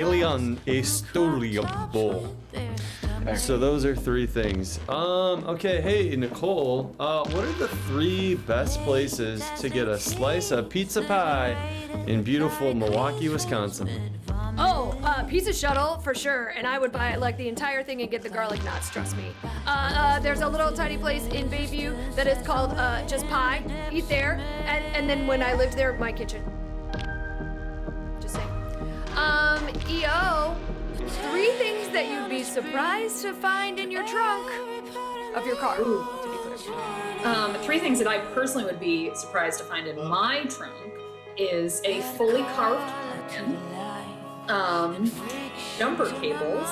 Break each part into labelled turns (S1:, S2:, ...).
S1: Alien historiable. So those are 3 things. Okay, hey Nicole, what are the 3 best places to get a slice of pizza pie in beautiful Milwaukee, Wisconsin?
S2: Oh, Pizza Shuttle for sure, and I would buy like the entire thing and get the garlic knots. Trust me. There's a little tiny place in Bayview that is called Just Pie. Eat there, and then when I lived there, my kitchen. Just saying. EO, 3 things that you'd be surprised to find in your trunk of your car.
S3: Ooh. 3 things that I personally would be surprised to find in my trunk is a fully carved pumpkin, jumper cables,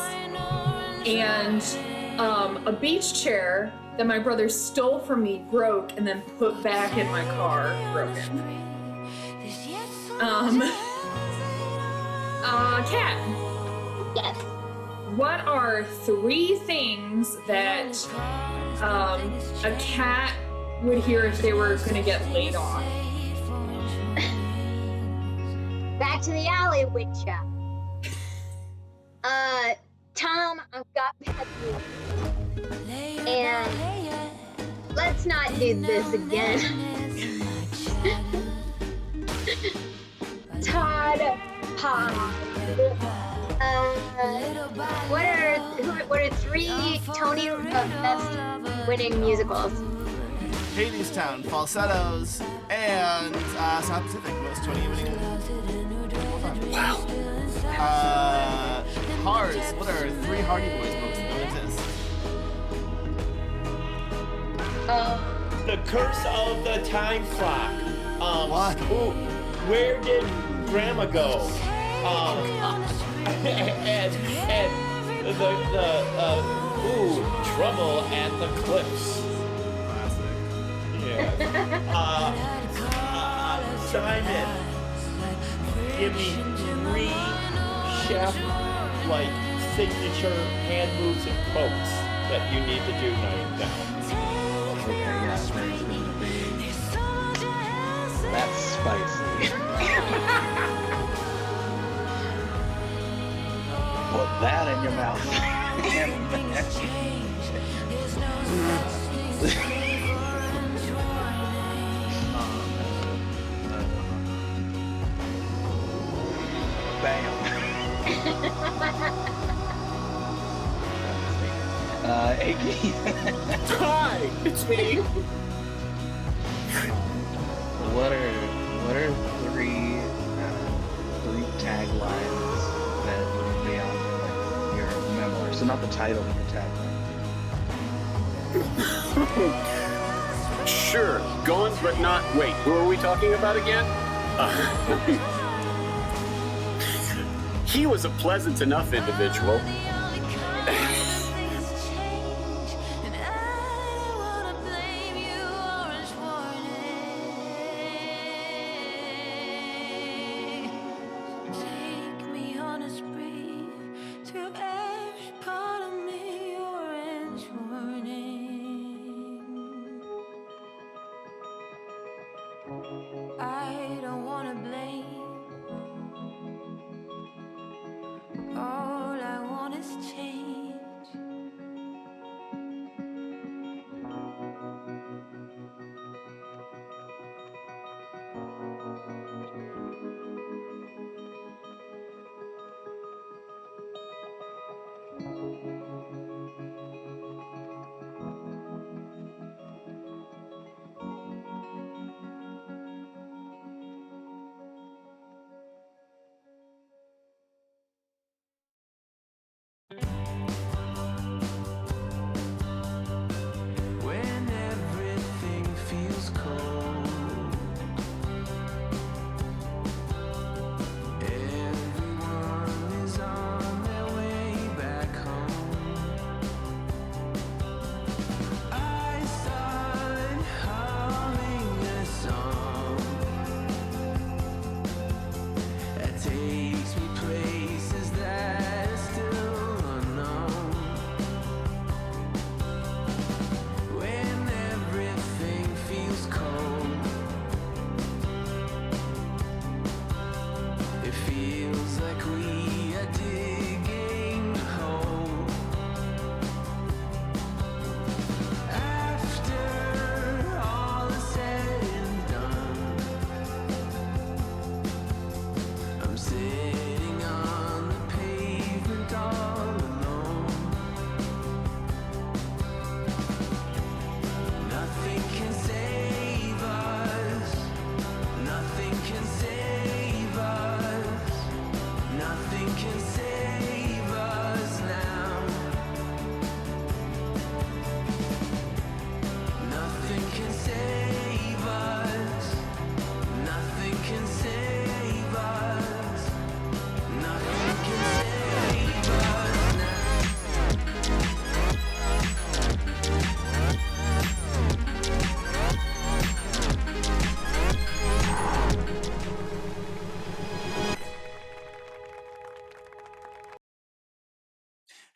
S3: and a beach chair that my brother stole from me, broke, and then put back in my car, broken. Kat.
S4: Yes.
S3: What are 3 things that a cat would hear if they were going to get laid off?
S4: Back to the alley with ya. Tom, I've got bad news. And let's not do this again. Todd Pod. What are 3 Tony Best winning musicals?
S5: Hadestown, Falsettos, and South Pacific, most Tony winning.
S1: Wow.
S5: Cars, what are 3 Hardy Boys books that don't exist?
S6: The Curse of the Time Clock.
S5: What?
S6: Ooh, where did Grandma go? And Trouble at the Cliffs.
S5: Classic.
S6: Yeah. Simon, give me 3 chef signature hand moves and quotes that you need to do now.
S7: Okay, yeah, there's gonna be. That's spicy. Put that in your mouth. Bam. Iggy.
S6: Hi, it's me.
S7: What are 3 taglines that would be on your memoir? So not the title, but the tagline.
S8: Sure, going but not. Wait, who are we talking about again? He was a pleasant enough individual.
S9: I don't wanna blame. All I want is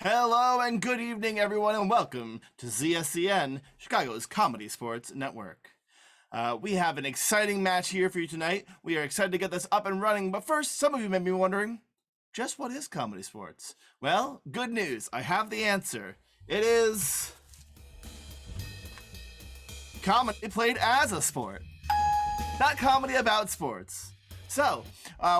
S5: Hello and good evening, everyone, and welcome to ZSCN, Chicago's Comedy Sports Network. We have an exciting match here for you tonight. We are excited to get this up and running, but first, some of you may be wondering, just what is comedy sports? Well, good news, I have the answer. It is comedy played as a sport, not comedy about sports. So,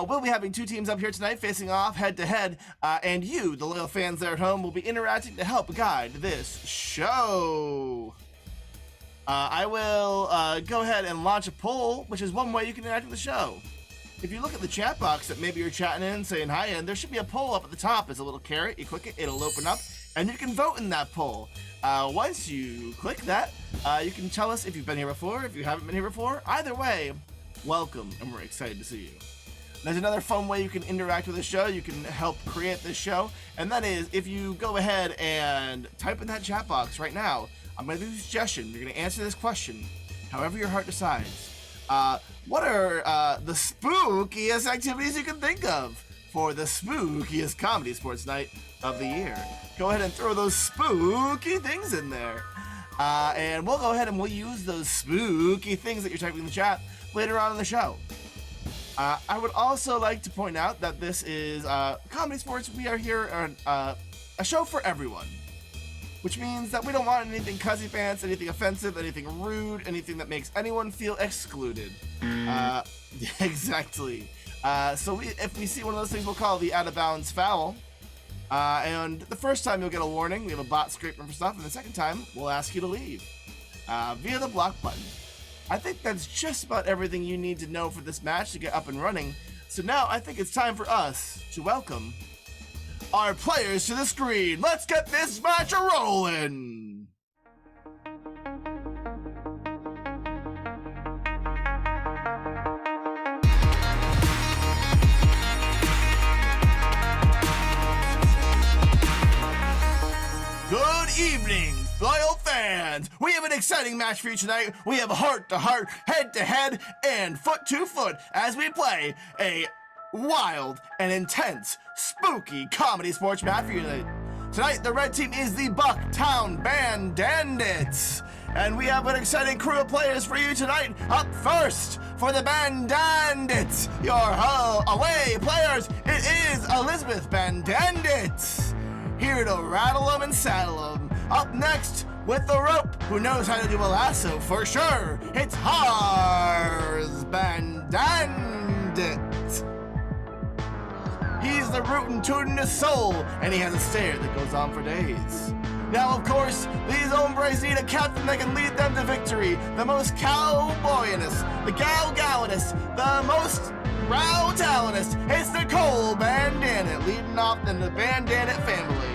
S5: we'll be having two teams up here tonight facing off head-to-head, and you, the loyal fans there at home, will be interacting to help guide this show. I will go ahead and launch a poll, which is one way you can interact with the show. If you look at the chat box that maybe you're chatting in, saying hi, and there should be a poll up at the top. There's a little carrot. You click it, it'll open up, and you can vote in that poll. Once you click that, you can tell us if you've been here before, if you haven't been here before. Either way, welcome, and we're excited to see you. There's another fun way you can interact with the show. You can help create this show, and that is if you go ahead and type in that chat box right now. I'm going to do a suggestion. You're going to answer this question however your heart decides. What are the spookiest activities you can think of for the spookiest comedy sports night of the year? Go ahead and throw those spooky things in there. And we'll go ahead and we'll use those spooky things that you're typing in the chat later on in the show. I would also like to point out that this is Comedy Sports. We are here on a show for everyone, which means that we don't want anything cuzzy pants, anything offensive, anything rude, anything that makes anyone feel excluded. Exactly. So if we see one of those things, we'll call the out of bounds foul. And the first time you'll get a warning, we have a bot scraping for stuff, and the second time we'll ask you to leave via the block button. I think that's just about everything you need to know for this match to get up and running. So now I think it's time for us to welcome our players to the screen. Let's get this match rolling. Good evening, loyal fans. We have an exciting match for you tonight. We have heart-to-heart, head-to-head, and foot-to-foot as we play a wild and intense, spooky comedy sports match for you tonight. Tonight, the red team is the Bucktown Bandits, and we have an exciting crew of players for you tonight. Up first, for the Bandits, your away players, it is Elizabeth Bandits. Here to rattle them and saddle them. Up next, with the rope, who knows how to do a lasso for sure, it's Hars Bandit. He's the rootin' tootin' his soul, and he has a stare that goes on for days. Now, of course, these hombres need a captain that can lead them to victory. The most cowboyinest, the gal-gallinest, the most row-talentest. It's Nicole Bandit leading off in the Bandit family.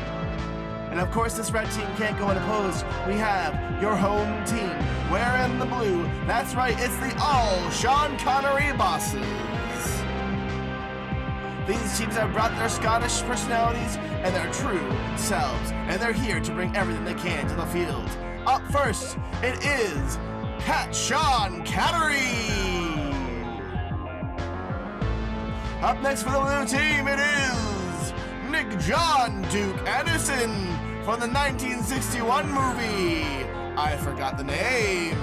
S5: And of course, this red team can't go unopposed. We have your home team wearing the blue. That's right, it's the all Sean Connery bosses. These teams have brought their Scottish personalities and their true selves, and they're here to bring everything they can to the field. Up first, it is Cat Sean Cattery. Up next for the blue team, it is Nick John Duke Anderson from the 1961 movie. I forgot the name.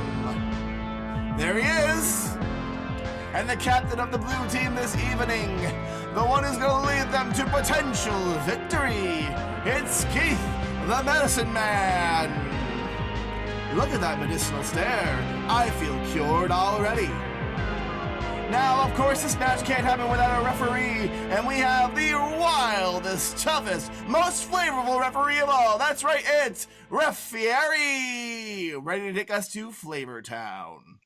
S5: There he is. And the captain of the blue team this evening, the one who's going to lead them to potential victory. It's Keith, the Medicine Man. Look at that medicinal stare. I feel cured already. Now, of course, this match can't happen without a referee, and we have the wildest, toughest, most flavorful referee of all. That's right, it's Refieri, ready to take us to Flavor Town.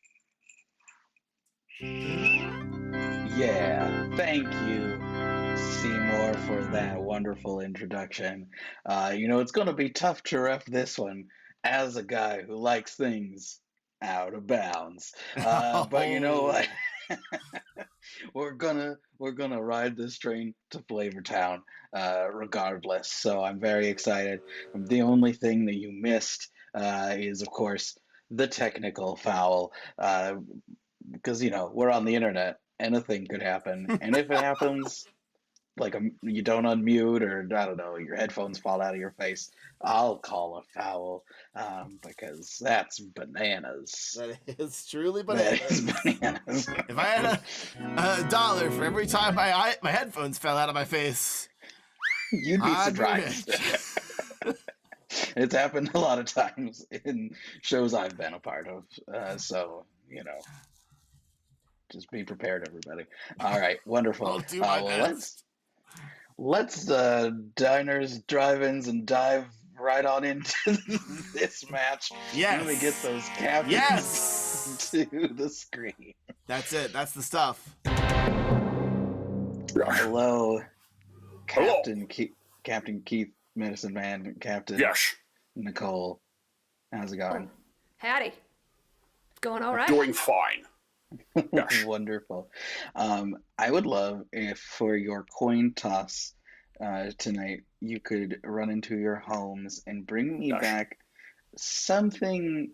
S7: Yeah, thank you. Seymour, for that wonderful introduction. It's going to be tough to ref this one as a guy who likes things out of bounds. But you know what? we're gonna ride this train to Flavortown, regardless. So I'm very excited. The only thing that you missed is, of course, the technical foul, because we're on the internet. Anything could happen, and if it happens, like you don't unmute, or I don't know, your headphones fall out of your face, I'll call a foul, because that's bananas.
S5: That is truly
S7: That is
S5: bananas.
S7: bananas.
S5: If I had a dollar for every time my headphones fell out of my face,
S7: You'd be
S5: I'd
S7: surprised. It's happened a lot of times in shows I've been a part of, so just be prepared, everybody. All right, wonderful.
S5: I'll do my best.
S7: Let's diners, drive-ins, and dive right on into this match.
S5: Yes.
S7: Let me get those captains
S5: Yes.
S7: to the screen.
S5: That's it. That's the stuff.
S7: Hello, Captain Keith, Medicine Man, Captain
S8: Yes.
S7: Nicole. How's it going?
S2: Hattie. It's going all right.
S8: Doing fine. Yes.
S7: Wonderful. I would love if for your coin toss tonight, you could run into your homes and bring me back something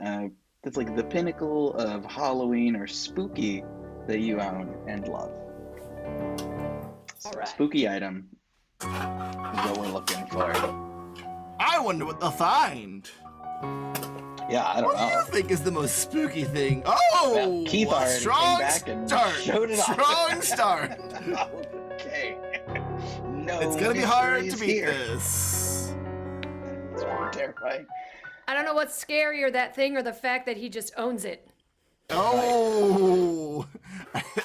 S7: that's like the pinnacle of Halloween or spooky that you own and love. So
S2: All right.
S7: spooky item is what we're looking for.
S5: I wonder what they'll find.
S7: Yeah, I don't
S5: What do
S7: know.
S5: you think is the most spooky thing? Oh,
S7: Well, Keith
S5: a
S7: already
S5: strong
S7: came back and
S5: start.
S7: showed it off.
S5: Strong start.
S7: Okay. No,
S5: It's gonna be hard to
S7: mysteries
S5: beat
S7: here.
S5: this.
S7: It's pretty terrifying.
S2: I don't know what's scarier, that thing or the fact that he just owns it.
S5: Oh.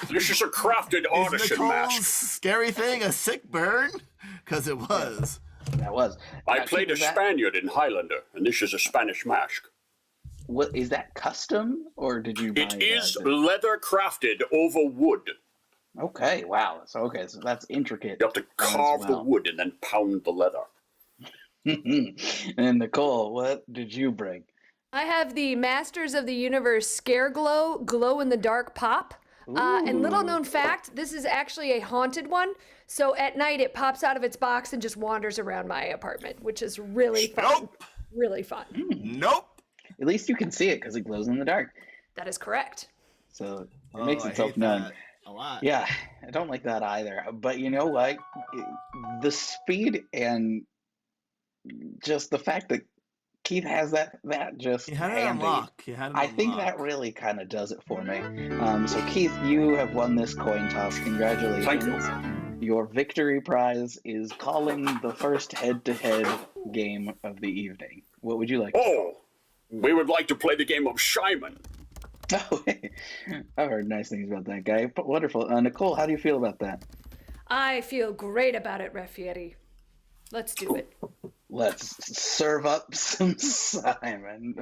S8: This is a crafted
S5: Is
S8: artisan
S5: Nicole's
S8: mask.
S5: scary thing a sick burn? Because it was.
S7: That was.
S8: I
S7: Now,
S8: played a
S7: Keith, is that-
S8: Spaniard in Highlander, and this is a Spanish mask.
S7: What is that, custom, or did you buy
S8: It is
S7: that?
S8: leather crafted over wood.
S7: Okay, wow. So that's intricate.
S8: You have to
S7: as
S8: carve the
S7: well.
S8: wood and then pound the leather.
S7: And Nicole, what did you bring?
S2: I have the Masters of the Universe Scare Glow in the Dark Pop. And little known fact, this is actually a haunted one. So at night it pops out of its box and just wanders around my apartment, which is really fun.
S5: Nope.
S2: Really fun.
S5: Nope.
S7: At least you can see it because it glows in the dark.
S2: That is correct.
S7: So it makes
S5: I
S7: itself
S5: hate
S7: known.
S5: that a lot.
S7: Yeah, I don't like that either. But you know what? The speed and just the fact that Keith has that just
S5: You had it
S7: handy.
S5: on lock. You had it
S7: I
S5: on
S7: think
S5: lock.
S7: that really kind of does it for me. So Keith, you have won this coin toss. Congratulations.
S8: Thank you.
S7: Your victory prize is calling the first head-to-head game of the evening. What would you like?
S8: Oh, we would like to play the game of Simon.
S7: Oh, I've heard nice things about that guy. But wonderful. Nicole, how do you feel about that?
S2: I feel great about it, Raffieri. Let's do it.
S7: Let's serve up some Simon.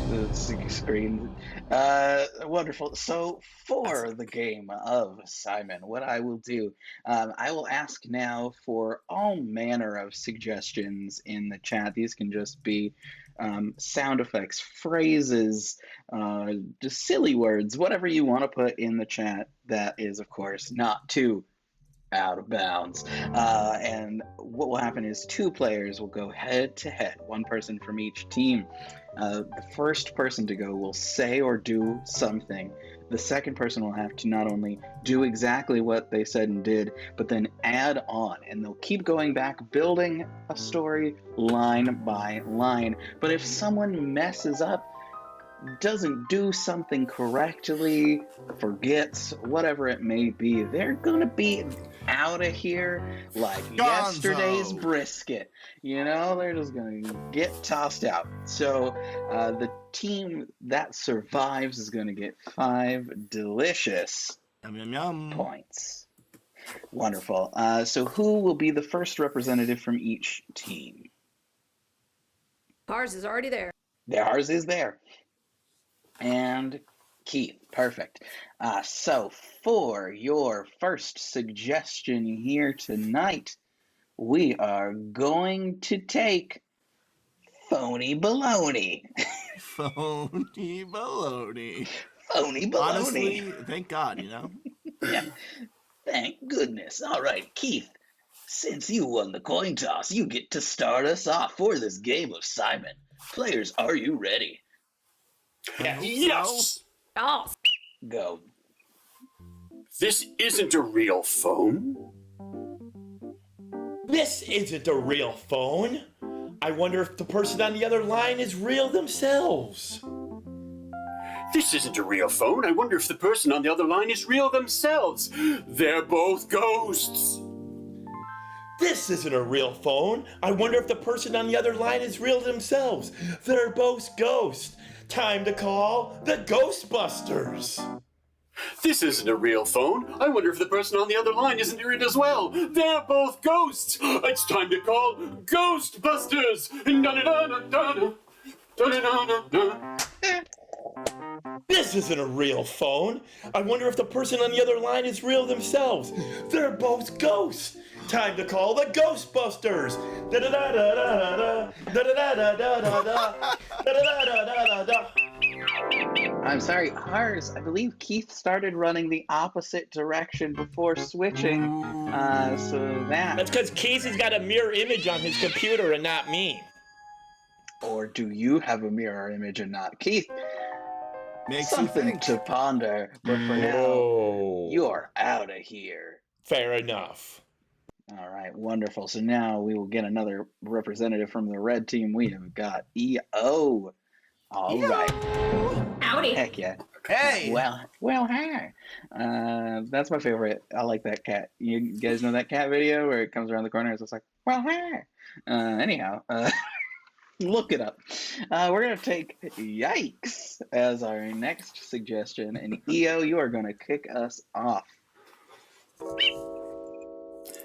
S7: Let's screen. Wonderful. So for the game of Simon, what I will do, I will ask now for all manner of suggestions in the chat. These can just be sound effects, phrases, just silly words, whatever you want to put in the chat. That is, of course, not too out of bounds. And what will happen is two players will go head to head, one person from each team. The first person to go will say or do something. The second person will have to not only do exactly what they said and did, but then add on, and they'll keep going back, building a story line by line. But if someone messes up, doesn't do something correctly, forgets, whatever it may be, they're gonna be out of here like yesterday's brisket. They're just gonna get tossed out. So the team that survives is gonna get 5 delicious
S5: Yum, yum, yum.
S7: points. Wonderful. So who will be the first representative from each team?
S2: Ours is already there.
S7: Ours is there. And Keith, perfect. So for your first suggestion here tonight, we are going to take phony baloney.
S5: Phony baloney.
S7: Phony baloney.
S5: Honestly, thank God, you know?
S7: Yeah, thank goodness. All right, Keith, since you won the coin toss, you get to start us off for this game of Simon. Players, are you ready?
S8: Yes!
S2: Oh,
S7: Go.
S8: This isn't a real phone.
S9: This isn't a real phone. I wonder if the person on the other line is real themselves.
S8: This isn't a real phone. I wonder if the person on the other line is real themselves. They're both ghosts.
S9: This isn't a real phone. I wonder if the person on the other line is real themselves. They're both ghosts. Time to call the Ghostbusters.
S8: This isn't a real phone. I wonder if the person on the other line isn't it as well. They're both ghosts. It's time to call Ghostbusters. Da-da-da-da-da-da. Da-da-da-da-da.
S9: This isn't a real phone. I wonder if the person on the other line is real themselves. They're both ghosts. Time to call the Ghostbusters. Da-da-da-da-da-da. Da-da-da-da-da-da. Da-da-da-da-da-da.
S7: I'm sorry, ours, I believe Keith started running the opposite direction before switching, so that...
S9: That's because Keith has got a mirror image on his computer and not me.
S7: Or do you have a mirror image and not Keith?
S5: Makes you
S7: Something
S5: think.
S7: to ponder, but for now, you're out of here.
S9: Fair enough.
S7: All right, wonderful. So now we will get another representative from the red team. We have got EO. All right.
S3: Howdy.
S7: Heck yeah.
S5: Hey!
S7: Well, hi. That's my favorite. I like that cat. You guys know that cat video where it comes around the corner? It's just like, well, hi. Anyhow, look it up. We're going to take Yikes as our next suggestion. And EO, you are going to kick us off.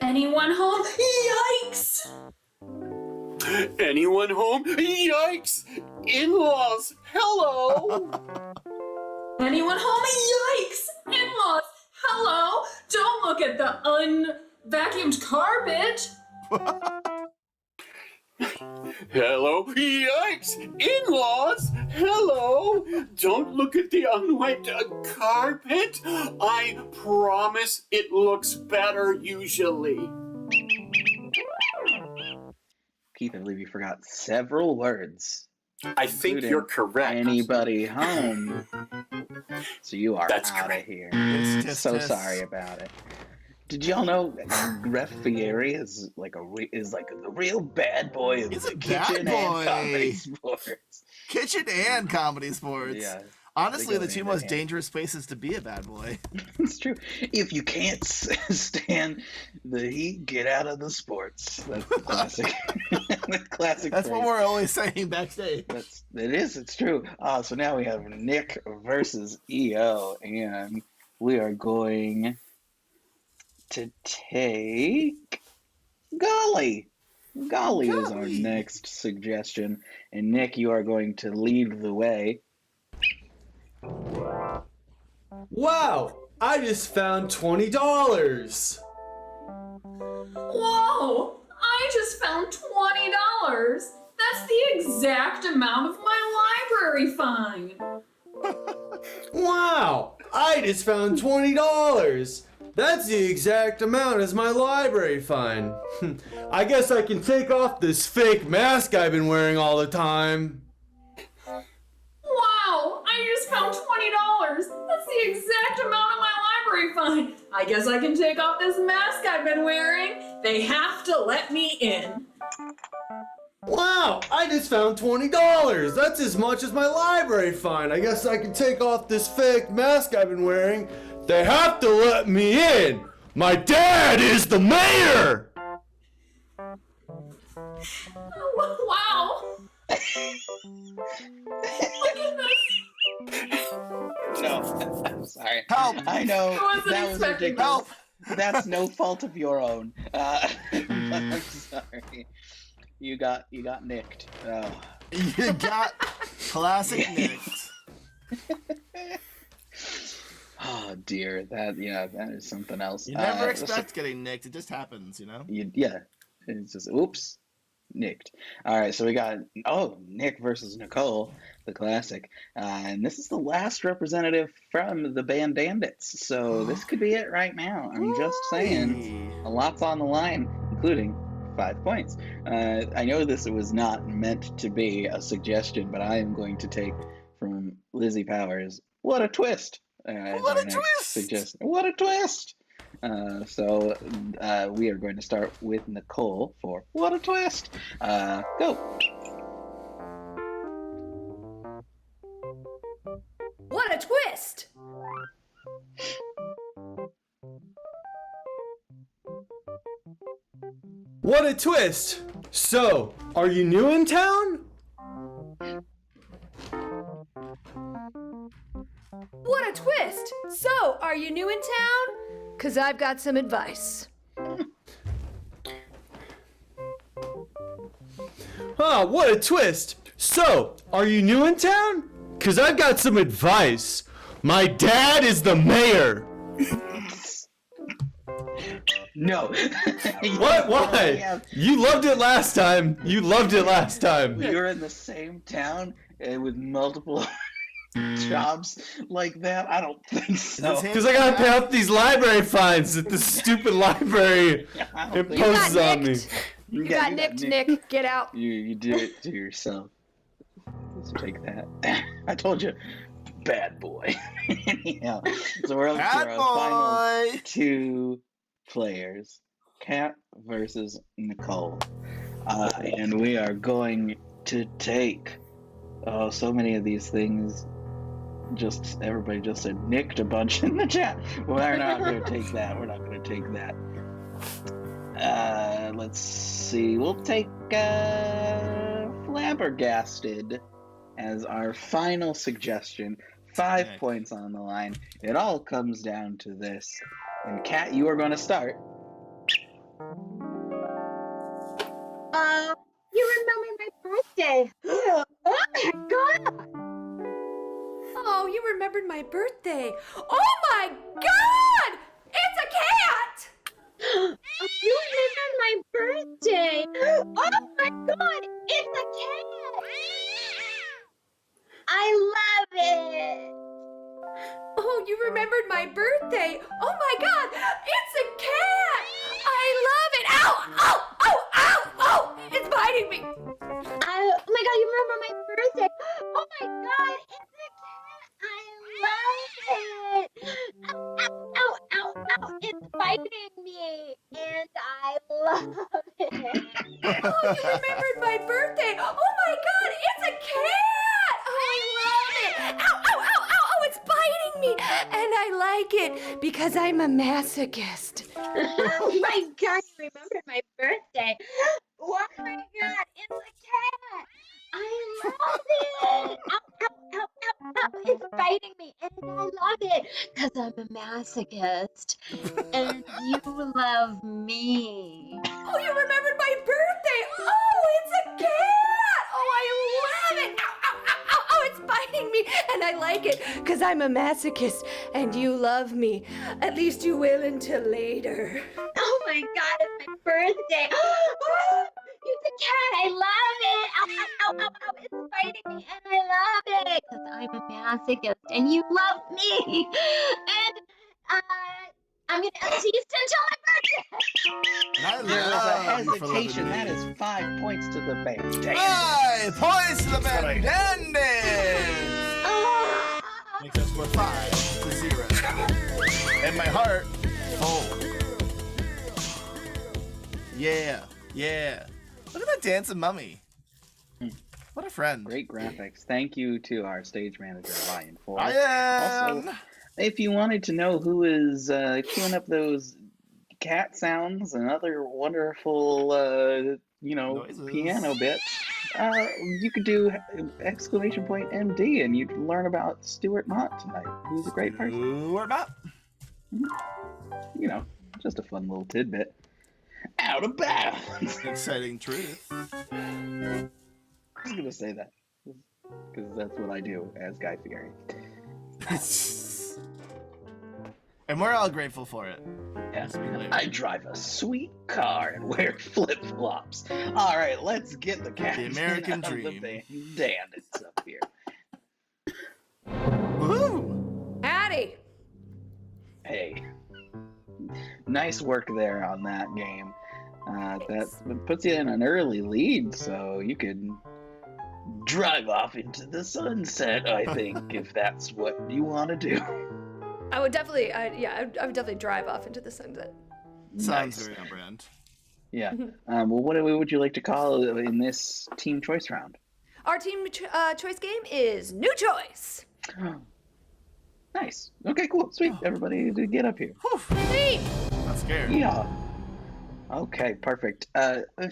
S3: Anyone home? Yikes!
S8: Anyone home? Yikes! In-laws, hello!
S3: Anyone home? Yikes! In-laws, hello! Don't look at the unvacuumed carpet!
S8: Hello? Yikes! In-laws, hello! Don't look at the unwiped carpet. I promise it looks better usually.
S7: Keith, I believe you forgot several words.
S8: I think you're correct.
S7: Anybody home? So you are
S8: That's
S7: out of
S8: correct.
S7: here.
S5: It's
S7: So
S5: tis.
S7: sorry about it. Did y'all know Gref Fieri is like the real bad boy of
S5: He's
S7: the
S5: a
S7: kitchen
S5: bad
S7: and
S5: boy.
S7: comedy sports?
S5: Kitchen and comedy sports.
S7: Yeah,
S5: Honestly,
S7: they
S5: the
S7: go
S5: two
S7: hand in
S5: most
S7: hand.
S5: dangerous places to be a bad boy.
S7: It's true. If you can't stand the heat, get out of the sports. That's the classic. The classic.
S5: That's what
S7: phrase.
S5: we're always saying backstage.
S7: It's true. So now we have Nick versus EO, and we are going to take Golly. Golly is our
S5: Golly.
S7: next suggestion, and Nick, you are going to lead the way.
S1: Wow, I just found $20.
S3: Whoa! I just found $20! That's the exact amount of my library fine!
S1: Wow, I just found $20. That's the exact amount as my library fine. I guess I can take off this fake mask I've been wearing all the time.
S3: Wow! I just found $20! That's the exact amount of my library fine! I guess I can take off this mask I've been wearing! They have to let me in!
S1: Wow, I just found $20. That's as much as my library fine. I guess I can take off this fake mask I've been wearing. They have to let me in. My dad is the mayor.
S3: Wow! Look at this!
S7: No, I'm sorry.
S5: Help!
S7: I know
S3: I wasn't
S7: that was
S3: expecting
S7: ridiculous.
S5: Help!
S7: That's no fault of your own. I'm sorry. You got nicked. Oh.
S5: You got classic Nick.
S7: Oh dear, that is something else.
S5: You never expect getting nicked. It just happens,
S7: Yeah, it's just oops, nicked. All right, so we got Nick versus Nicole, the classic, and this is the last representative from the band Bandits. So this could be it right now. I'm just saying, a lot's on the line, including 5 points. I know this was not meant to be a suggestion, but I am going to take from Lizzie Powers. What a twist!
S5: What a twist!
S7: What a twist! So we are going to start with Nicole for What a Twist! Go!
S2: What a twist!
S1: What a twist! So, are you new in town?
S2: What a twist! So, are you new in town? 'Cause I've got some advice.
S1: Ah, what a twist! So, are you new in town? 'Cause I've got some advice. My dad is the mayor.
S7: No.
S1: What? Why? You loved it last time. You loved it last time.
S7: You're in the same town with multiple jobs like that? I don't think so.
S1: Because I gotta pay off these library fines that this stupid librry imposes on me.
S2: You got nicked, Nick. Get out.
S7: You did it to yourself. Let's take that. I told you, bad boy. Anyhow, so we're up to our final 2 players, Kat versus Nicole, and we are going to take. Oh, so many of these things. Everybody just said nicked a bunch in the chat. We're not going to take that. We're not going to take that. Let's see. We'll take flabbergasted as our final suggestion. 5 points on the line. It all comes down to this. And Kat, you are going to start.
S4: You remember my birthday? Oh my god!
S2: Oh, you remembered my birthday. Oh my god! It's a cat!
S4: You remembered my birthday? Oh my god! It's a cat! I love it!
S2: Oh, you remembered my birthday. Oh my god! It's a cat! I love it! Ow! Ow! Ow! Ow! Ow! It's biting me!
S4: Oh my god, you remember my birthday? Oh my god, it's a cat! I love it! Ow, ow, ow, ow, ow! It's biting me! And I love it!
S2: Oh, you remembered my birthday! Oh my god, it's a cat! Oh, I love it! Ow, ow, ow, ow, ow! It's biting me! And I like it because I'm a masochist.
S4: Oh my god, you remembered my birthday! Oh my god, it's a cat! I love it! Ow, ow, ow, ow, ow! It's biting me, and I love it because I'm a masochist, and you love me.
S2: Oh, you remembered my birthday! Oh, it's a cat! Oh, I love it! Ow, ow, ow, ow, ow! It's biting me, and I like it because I'm a masochist, and you love me. At least you will until later.
S4: Oh my god, it's my birthday! Oh, it's a cat! I love it! Ow, ow, ow, ow, ow! It's biting me, and I love it because I'm a masochist, and you love me. And I'm gonna tease until my birthday.
S7: There was a hesitation. That is 5 points to the band.
S5: 5 points to the band. Makes us score 5 to 0. And my heart full. Yeah. Look at that dancing mummy. What a friend.
S7: Great graphics. Thank you to our stage manager, Ryan, for
S5: Ryan!
S7: Also, if you wanted to know who is queuing up those cat sounds and other wonderful,
S5: noises.
S7: piano bits, you could do !MD and you'd learn about Stuart Mott tonight, who's a great person.
S5: Stuart Mott.
S7: Just a fun little tidbit. Out of bounds.
S5: Exciting truth.
S7: I was gonna say that because that's what I do as Guy Fieri.
S5: And we're all grateful for it.
S7: Yes, I drive a sweet car and wear flip-flops. All right, let's get the captain
S5: American
S7: of
S5: dream.
S7: the bandits up here.
S5: Woo!
S2: Howdy.
S7: Hey, nice work there on that game. That puts you in an early lead, so you can drive off into the sunset, I think, if that's what you want to do.
S2: I would definitely, I would definitely drive off into the sunset.
S5: Sounds
S7: Nice.
S5: very on brand.
S7: Yeah. Well, what would you like to call in this team choice round?
S2: Our team choice game is New Choice.
S7: Nice. Okay, cool. Sweet. Everybody get up here.
S2: Sweet.
S5: Not scared.
S7: Yeah. Okay, perfect.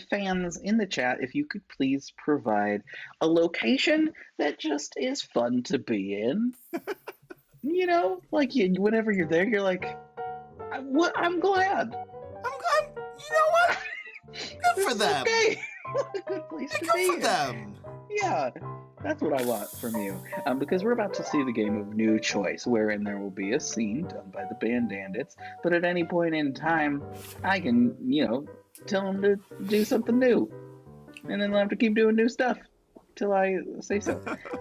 S7: Fans in the chat, if you could please provide a location that just is fun to be in. You know, like whenever you're there, you're like, I'm glad.
S5: You know what? Good for them.
S7: Okay. What a good place to be.
S5: Good for
S7: in.
S5: them.
S7: Yeah, that's what I want from you. Because we're about to see the game of New Choice, wherein there will be a scene done by the bandits, but at any point in time, I can, tell them to do something new. And then they'll have to keep doing new stuff till I say so.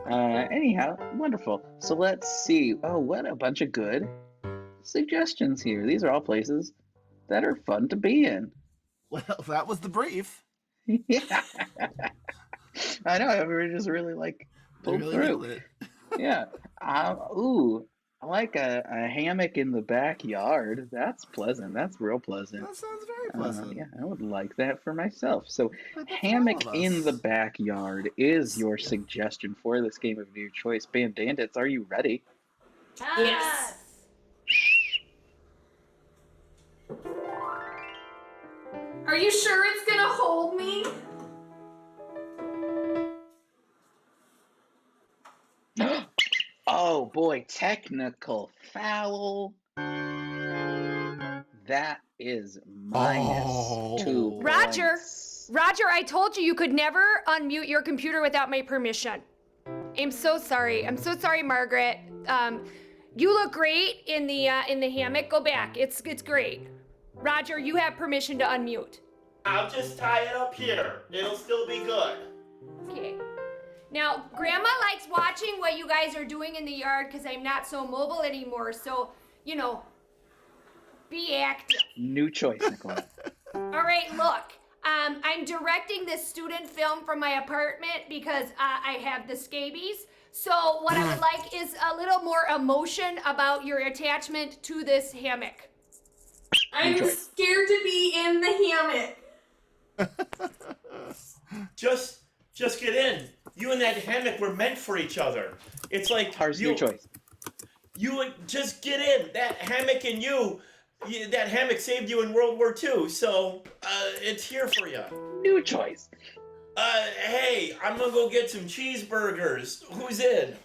S7: Anyhow, wonderful. So let's see. Oh, what a bunch of good suggestions here. These are all places that are fun to be in.
S5: Well, that was the brief.
S7: Yeah. I know, everybody just really pulled
S5: Really
S7: through.
S5: nailed it.
S7: Yeah. I like a hammock in the backyard. That's pleasant. That's real pleasant.
S5: That sounds very pleasant.
S7: Yeah, I would like that for myself. So,
S5: But that's
S7: hammock
S5: all of
S7: in
S5: us.
S7: the backyard is your suggestion for this game of New Choice. Bandits, are you ready?
S3: Yes. Are you sure it's gonna hold me?
S7: Oh boy, technical foul. That is minus 2
S2: Roger.
S7: points.
S2: Roger, I told you could never unmute your computer without my permission. I'm so sorry. I'm so sorry, Margaret. You look great in the hammock. Go back. It's great. Roger, you have permission to unmute.
S9: I'll just tie it up here. It'll still be good.
S2: Okay. Now, Grandma likes watching what you guys are doing in the yard because I'm not so mobile anymore. So, be active.
S7: New choice, Nicole.
S2: All right, look. I'm directing this student film from my apartment because I have the scabies. So what I would like is a little more emotion about your attachment to this hammock.
S3: I'm scared to be in the hammock.
S9: Just get in. You and that hammock were meant for each other. It's like
S7: Ours, new choice.
S9: You would just get in. That hammock and that hammock saved you in World War II, so it's here for you.
S7: New choice.
S9: Hey, I'm gonna go get some cheeseburgers. Who's in?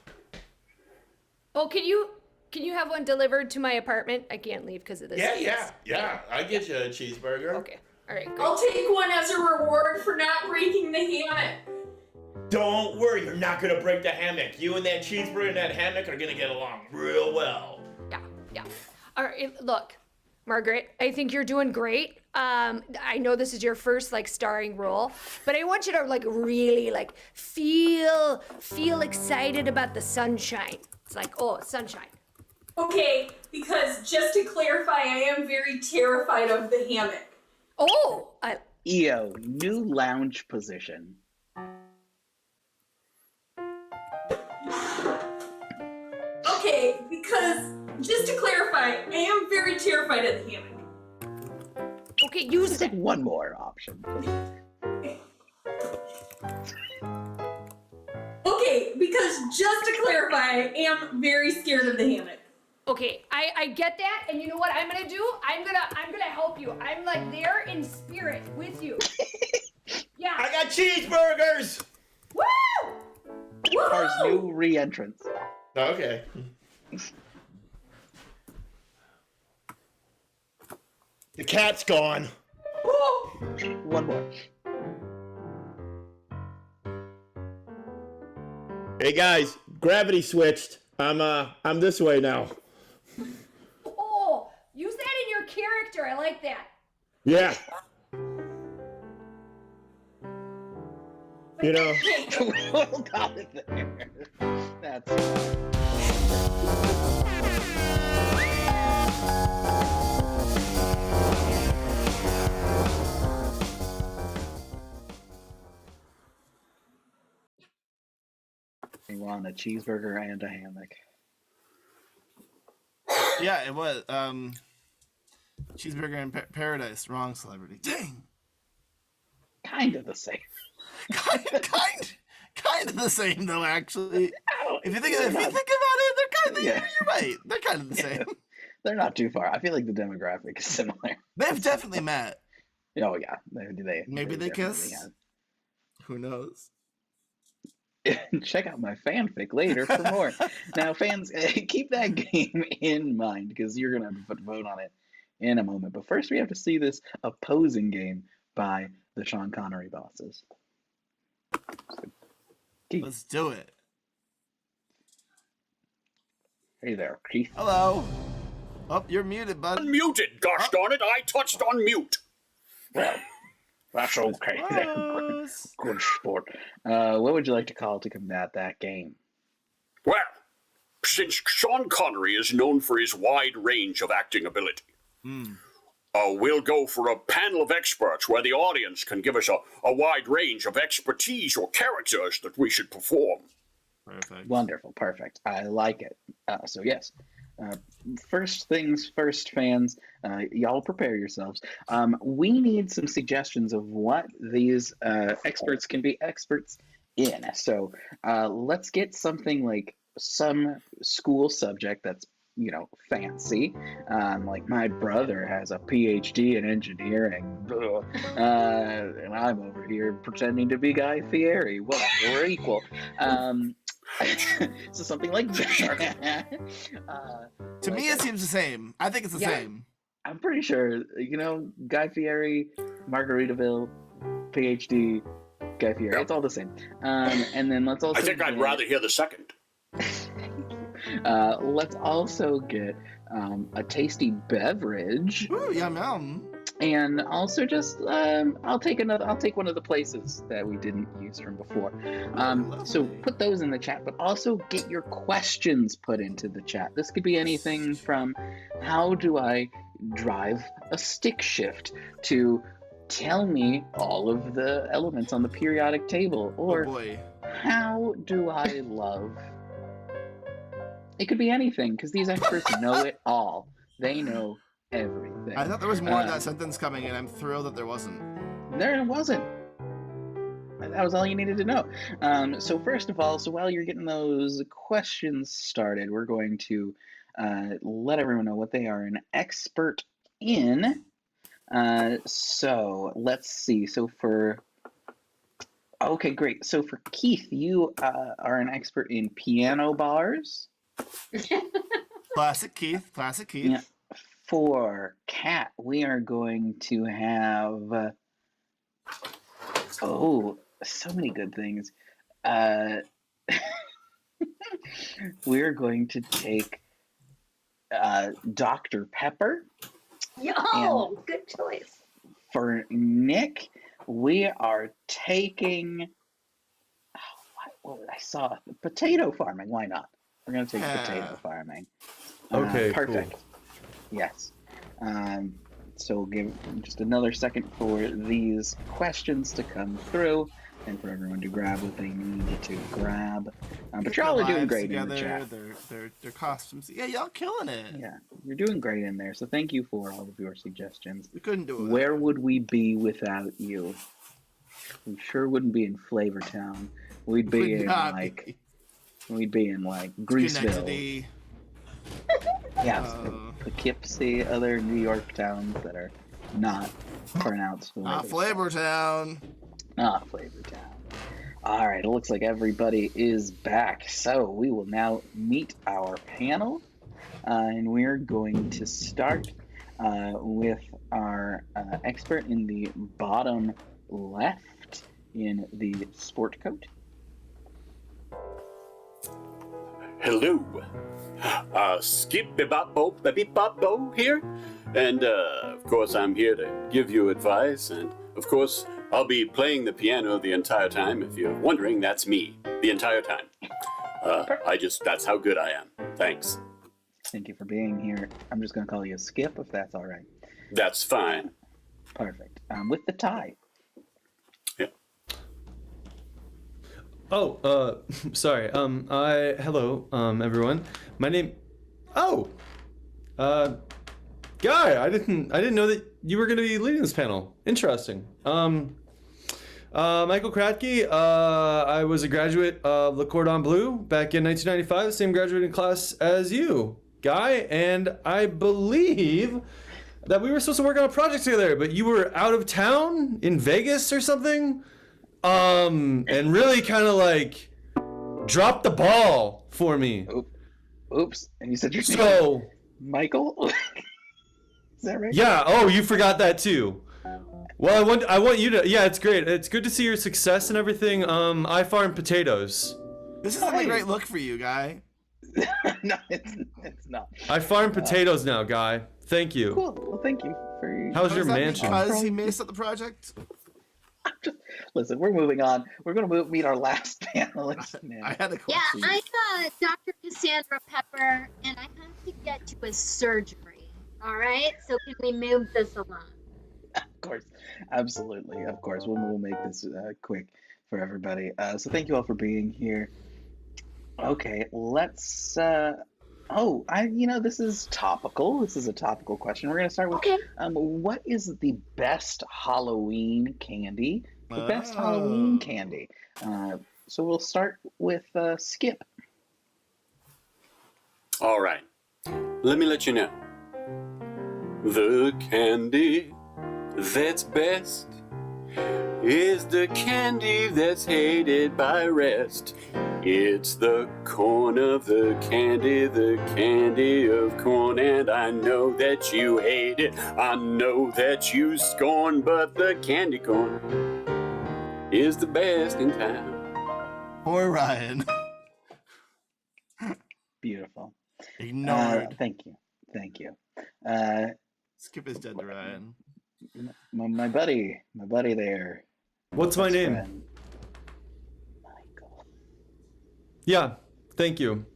S2: Oh, can you have one delivered to my apartment? I can't leave because of this.
S9: Yeah. I get you a cheeseburger.
S2: Okay. All right. Great.
S3: I'll take one as a reward for not breaking the hammock.
S9: Don't worry, you're not gonna break the hammock. You and that cheeseburger and that hammock are gonna get along real well.
S2: Yeah. All right. Look, Margaret, I think you're doing great. I know this is your first starring role, but I want you to really feel excited about the sunshine. It's sunshine.
S3: Okay, because just to clarify, I am very terrified of the hammock.
S2: Oh,
S7: EO, new lounge position.
S3: Okay, because just to clarify, I am very terrified of the hammock.
S2: okay, use
S7: Just
S2: it.
S7: one more option.
S3: Okay, because just to clarify, I am very scared of the hammock.
S2: Okay, I get that, and you know what I'm gonna do? I'm gonna help you. I'm there in spirit with you. Yeah.
S9: I got cheeseburgers!
S2: Woo!
S7: Ours, new re-entrance.
S9: Okay. The cat's gone.
S7: One more.
S9: Hey guys, gravity switched. I'm this way now.
S2: Oh, like that.
S9: Yeah. You know,
S7: We'll call it there. That's. You want a cheeseburger and a hammock.
S5: Yeah, it was. Cheeseburger in Paradise. Wrong celebrity. Dang.
S7: Kind of the same.
S5: Kind of the same though. Actually, if you think about it, they're kind of.
S7: Yeah.
S5: You're right. They're kind of the same.
S7: They're not too far. I feel like the demographic is similar.
S5: They've definitely met.
S7: Oh yeah, they
S5: Maybe they
S7: definitely
S5: kiss.
S7: have.
S5: Who knows?
S7: Check out my fanfic later for more. Now, fans, keep that game in mind because you're gonna have to put a vote on it in a moment. But first, we have to see this opposing game by the Sean Connery bosses. So, Keith.
S5: Let's do it.
S7: Hey there, Keith.
S5: Hello. Oh, you're muted, bud.
S8: Unmuted, gosh darn it, I touched on mute.
S7: Well, that's okay.
S5: Close.
S7: Good sport. What would you like to call to combat that game?
S8: Well, since Sean Connery is known for his wide range of acting ability, we'll go for a panel of experts where the audience can give us a wide range of expertise or characters that we should perform.
S5: Perfect.
S7: Wonderful, perfect. I like it. So yes, first things first, fans. Y'all prepare yourselves. We need some suggestions of what these experts can be experts in. So let's get something like some school subject that's fancy. Like my brother has a PhD in engineering, and I'm over here pretending to be Guy Fieri. Well, we're equal. So something like that.
S5: To me, it seems the same. I think it's the same.
S7: I'm pretty sure, Guy Fieri, Margaritaville, PhD, Guy Fieri. It's all the same. And then let's also.
S8: I think I'd rather hear the second.
S7: Let's also get a tasty beverage.
S5: Ooh, yum yum.
S7: And also just I'll take one of the places that we didn't use from before. So put those in the chat, but also get your questions put into the chat. This could be anything from how do I drive a stick shift to tell me all of the elements on the periodic table, or how do I love. It could be anything because these experts know it all. They know everything.
S5: I thought there was more of that sentence coming, and I'm thrilled that there wasn't.
S7: There wasn't. That was all you needed to know. So first of all, while you're getting those questions started, we're going to let everyone know what they are an expert in. So let's see. Okay, great. So for Keith, you are an expert in piano bars.
S5: Classic Keith.
S7: Yeah. For Kat, we are going to have so many good things. We're going to take Dr. Pepper.
S4: Yo, good choice.
S7: For Nick, we are taking I saw potato farming. Why not? We're going to take potato farming.
S1: Okay,
S7: perfect.
S1: cool.
S7: Yes. So we'll give just another second for these questions to come through and for everyone to grab what they need to grab. But y'all are doing great in the chat.
S5: Their costumes. Yeah, y'all killing it.
S7: Yeah, you're doing great in there. So thank you for all of your suggestions.
S5: We couldn't do it.
S7: Where would we be without you? We sure wouldn't be in Flavortown. We'd be in Greaseville. Yeah, Poughkeepsie, other New York towns that are not pronounced
S5: Flavortown.
S7: Flavortown. All right, it looks like everybody is back. So we will now meet our panel, and we're going to start with our expert in the bottom left in the sport coat.
S8: Hello. Skip-bop-bo here. And, of course, I'm here to give you advice, and, of course, I'll be playing the piano the entire time. If you're wondering, that's me, the entire time. That's how good I am. Thanks.
S7: Thank you for being here. I'm just going to call you Skip, if that's all right.
S8: That's fine.
S7: Perfect. With the tie.
S8: Yeah.
S1: Oh, sorry. Hello, everyone. My name. Oh, Guy. I didn't know that you were going to be leading this panel. Interesting. Michael Kratke. I was a graduate of Le Cordon Bleu back in 1995, the same graduating class as you, Guy, and I believe that we were supposed to work on a project together, but you were out of town in Vegas or something, and really kind of like dropped the ball for me.
S7: Oops. And you said your name
S1: So,
S7: Michael? Is that right?
S1: Yeah. Oh, you forgot that too. Well, I want you to. Yeah, it's great. It's good to see your success and everything. I farm potatoes.
S5: This isn't a great look for you, Guy.
S7: No, it's not.
S1: I farm potatoes now, Guy. Thank you.
S7: Cool. Well, thank you for.
S1: How's your mansion?
S5: Because he missed up the project.
S7: Listen, we're moving on. We're going to meet our last panelist now.
S5: I had a
S4: Yeah,
S5: question.
S4: I'm Dr. Cassandra Pepper, and I have to get to a surgery. All right, so can we move this along?
S7: Of course, absolutely, of course. We'll make this quick for everybody. So thank you all for being here. Okay, let's. This is topical. This is a topical question. We're gonna start with.
S4: Okay.
S7: What is the best Halloween candy? The best Halloween candy. So we'll start with Skip.
S8: All right. Let me let you know. The candy that's best is the candy that's hated by rest. It's the corn of the candy of corn, and I know that you hate it, I know that you scorn, but the candy corn is the best in town.
S5: Poor Ryan.
S7: Beautiful.
S5: Ignored.
S7: Thank you.
S5: Skip is dead to Ryan.
S7: My buddy there.
S1: What's my name?
S7: Friend. Michael.
S1: Yeah, thank you.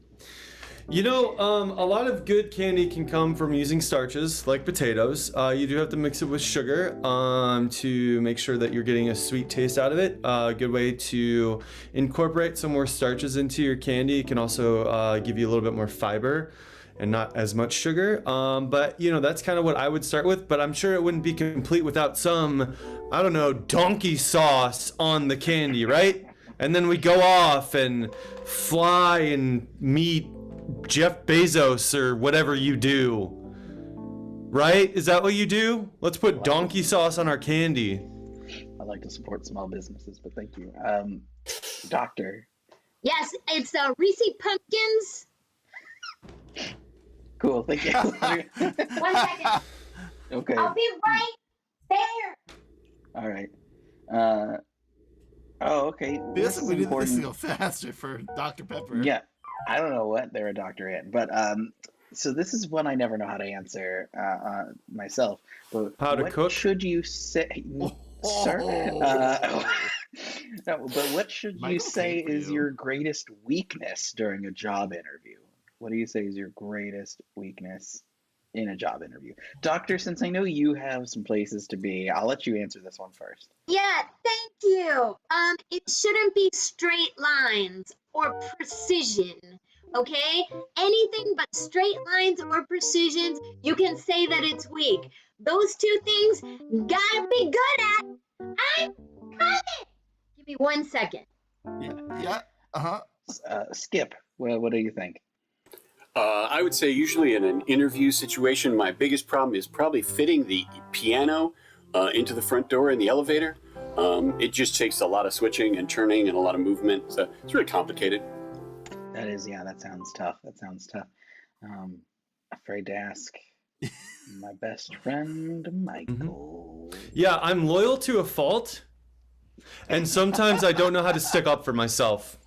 S1: You know, a lot of good candy can come from using starches, like potatoes. You do have to mix it with sugar to make sure that you're getting a sweet taste out of it. A good way to incorporate some more starches into your candy. It can also give you a little bit more fiber and not as much sugar. But, you know, that's kind of what I would start with. But I'm sure it wouldn't be complete without some, I don't know, donkey sauce on the candy, right? And then we go off and fly and meet Jeff Bezos or whatever you do. Right? Is that what you do? Let's put donkey sauce on our candy.
S7: I like to support small businesses, but thank you. Doctor.
S4: Yes, it's Reese Pumpkins.
S7: Cool, thank you.
S4: 1 second.
S7: Okay.
S4: I'll be right there.
S7: All right. Okay.
S5: We need this to go faster for Dr. Pepper.
S7: Yeah. I don't know what they're a doctor in, but so this is one I never know how to answer myself. But
S1: How to
S7: what
S1: cook?
S7: should you say, sir? No, but what should you
S5: Michael
S7: say
S5: came for
S7: is
S5: you.
S7: your greatest weakness during a job interview? What do you say is your greatest weakness in a job interview? Doctor, since I know you have some places to be, I'll let you answer this one first.
S4: Yeah, thank you. It shouldn't be straight lines or precision, okay? Anything but straight lines or precisions, you can say that it's weak. Those two things, gotta be good at. I'm coming! Give me 1 second.
S5: Yeah.
S7: Skip, what do you think?
S8: I would say usually in an interview situation, my biggest problem is probably fitting the piano into the front door in the elevator. It just takes a lot of switching and turning and a lot of movement, so it's really complicated.
S7: That sounds tough. Afraid to ask my best friend, Michael.
S1: Yeah, I'm loyal to a fault, and sometimes I don't know how to stick up for myself.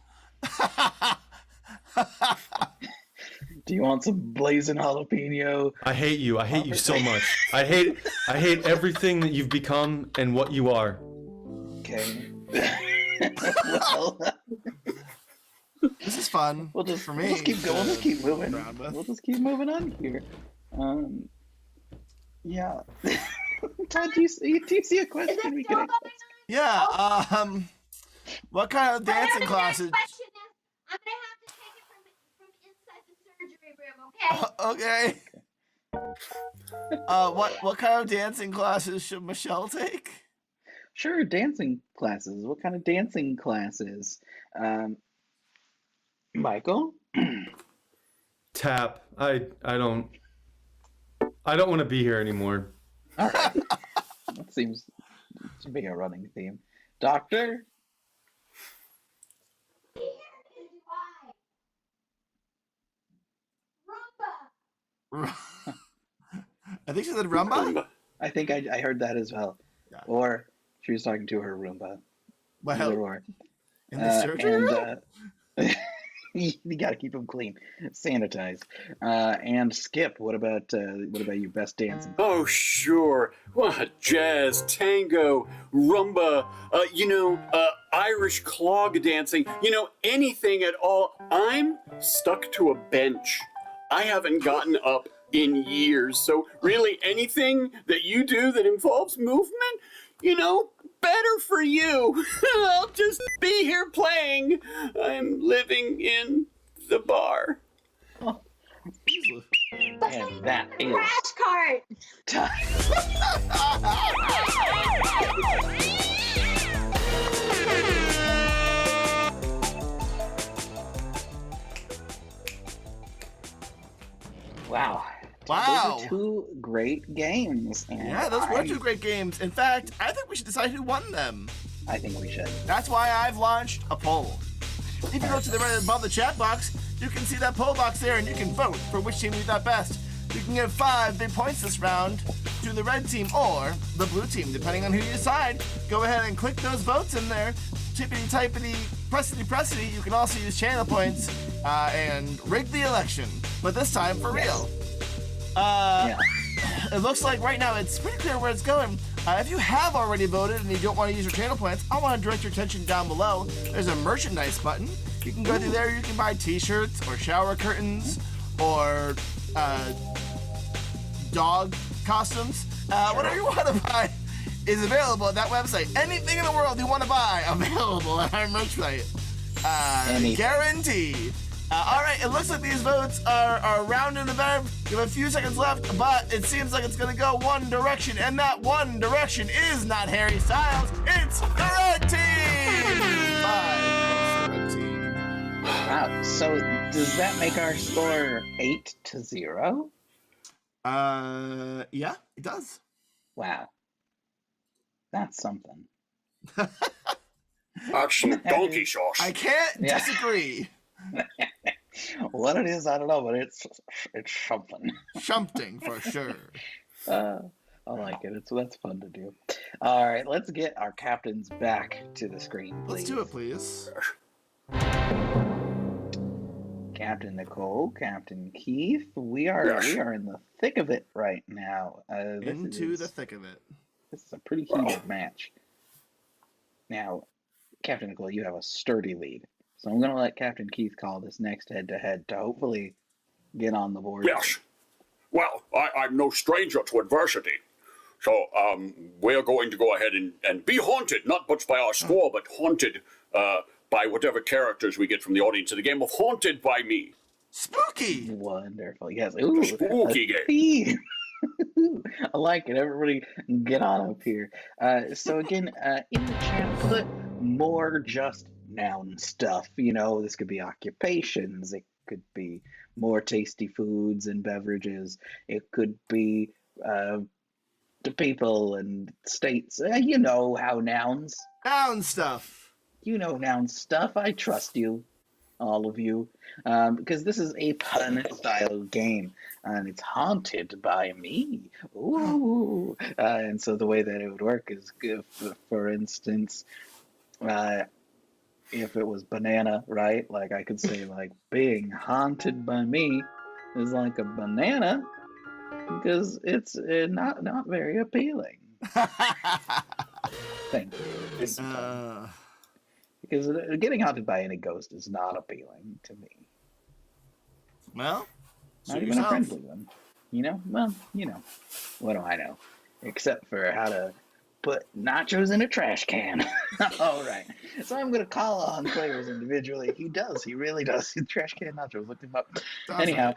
S7: Do you want some blazing jalapeno?
S1: I hate you. I hate you so much. I hate everything that you've become and what you are.
S7: Okay. Well,
S5: This is fun.
S7: we'll just
S5: for me.
S7: We'll just keep going. We'll just keep moving.
S5: round with.
S7: We'll just keep moving on here. Yeah. Todd, do you see a
S4: Is
S7: question
S4: that
S7: we
S4: still
S7: can
S4: going
S7: ask?
S5: Yeah. What kind of dancing
S4: The
S5: classes?
S4: question is, I'm gonna have to take it from inside the surgery room, okay?
S5: What kind of dancing classes should Michelle take?
S7: Sure, dancing classes. What kind of dancing classes? Michael?
S1: Tap. I don't want to be here anymore.
S7: All right. That seems to be a running theme. Doctor?
S4: Here is why. Rumba.
S5: I think she said rumba.
S7: I think I heard that as well.
S5: Yeah.
S7: Or she was talking to her Roomba.
S5: Well,
S7: Either or.
S5: in the surgery room?
S7: You gotta keep them clean, sanitized. And Skip, what about your best dancing?
S8: Oh, sure. What? Jazz, tango, rumba, Irish clog dancing, anything at all. I'm stuck to a bench. I haven't gotten up in years. So really anything that you do that involves movement, better for you. I'll just be here playing. I'm living in the bar.
S7: And that is
S4: Crash cart.
S7: time. Wow.
S5: Wow.
S7: Those are two great games. And
S5: Yeah, those were two great games. In fact, I think we should decide who won them.
S7: I think we should.
S5: That's why I've launched a poll. If you go to the right above the chat box, you can see that poll box there and you can vote for which team you thought best. You can give 5 big points this round to the red team or the blue team, depending on who you decide. Go ahead and click those votes in there. Tippity-typity, pressity-pressity. You can also use channel points and rig the election, but this time for real. It looks like right now it's pretty clear where it's going. If you have already voted and you don't want to use your channel points, I want to direct your attention down below. There's a merchandise button. You can go through there. You can buy t-shirts or shower curtains or dog costumes. Whatever you want to buy is available at that website. Anything in the world you want to buy, available at our merch site. Guaranteed. All right, it looks like these votes are rounding the bend. You have a few seconds left, but it seems like it's going to go one direction, and that one direction is not Harry Styles. It's the red team! 5 votes for the red team.
S7: Wow. So does that make our score 8-0?
S5: Yeah, it does.
S7: Wow. That's something.
S8: Action donkey sauce.
S5: I can't disagree.
S7: What it is, I don't know, but it's something.
S5: Something for sure.
S7: I like it. That's fun to do. All right, let's get our captains back to the screen, please.
S5: Let's do it, please.
S7: Captain Nicole, Captain Keith, we are in the thick of it right now.
S5: Into the thick of it.
S7: This is a pretty heated match. Now, Captain Nicole, you have a sturdy lead. So I'm going to let Captain Keith call this next head-to-head to hopefully get on the board.
S8: Yes. Well, I'm no stranger to adversity. So we're going to go ahead and be haunted, not much by our score, but haunted by whatever characters we get from the audience in the game of Haunted by Me.
S5: Spooky!
S7: Wonderful. Yes. Ooh,
S8: Spooky game.
S7: theme. I like it. Everybody get on up here. So again, in the chat, put more just noun stuff. This could be occupations. It could be more tasty foods and beverages. It could be the people and states. You know how nouns.
S5: Noun stuff.
S7: You know noun stuff. I trust you, all of you, because this is a pun-style game, and it's haunted by me. Ooh! And so the way that it would work is, if, for instance, if it was banana, right? Like I could say, like, being haunted by me is like a banana because it's not very appealing. Thank you. Because getting haunted by any ghost is not appealing to me.
S5: Well,
S7: Not
S5: suit
S7: even a
S5: yourself.
S7: friendly one. You know? Well, you know. What do I know? Except for how to put nachos in a trash can. All right. So I'm going to call on players individually. He really does. Trash can nachos. Look him up.
S5: Awesome.
S7: Anyhow,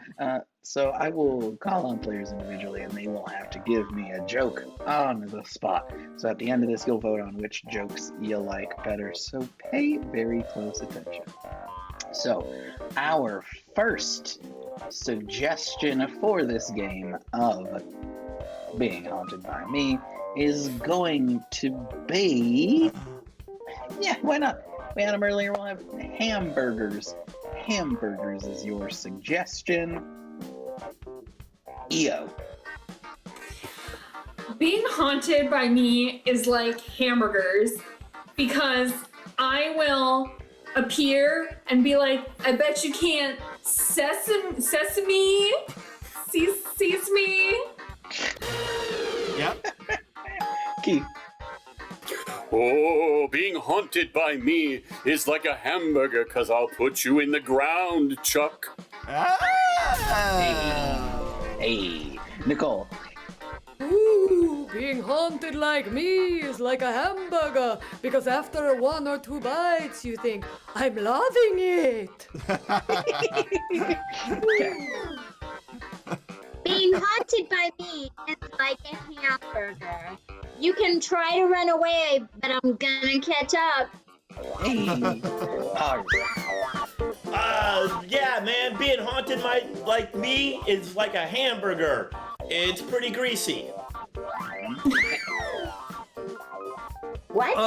S7: so I will call on players individually, and they will have to give me a joke on the spot. So at the end of this, you'll vote on which jokes you like better. So pay very close attention. So, our first suggestion for this game of Being Haunted by Me is going to be... Yeah, why not? We had them earlier, we'll have hamburgers. Hamburgers is your suggestion. EO.
S3: Being haunted by me is like hamburgers because I will appear and be like, I bet you can't sesame.
S5: Yep.
S7: Keith.
S8: Oh, being haunted by me is like a hamburger, 'cause I'll put you in the ground, Chuck.
S7: Hey, Nicole.
S2: Ooh, being haunted like me is like a hamburger because after 1 or 2 bites you think, I'm loving it.
S4: Being haunted by me is like a hamburger. You can try to run away, but I'm gonna catch up.
S7: Hey, Hars.
S9: Yeah, man, being haunted like me is like a hamburger. It's pretty greasy.
S4: What?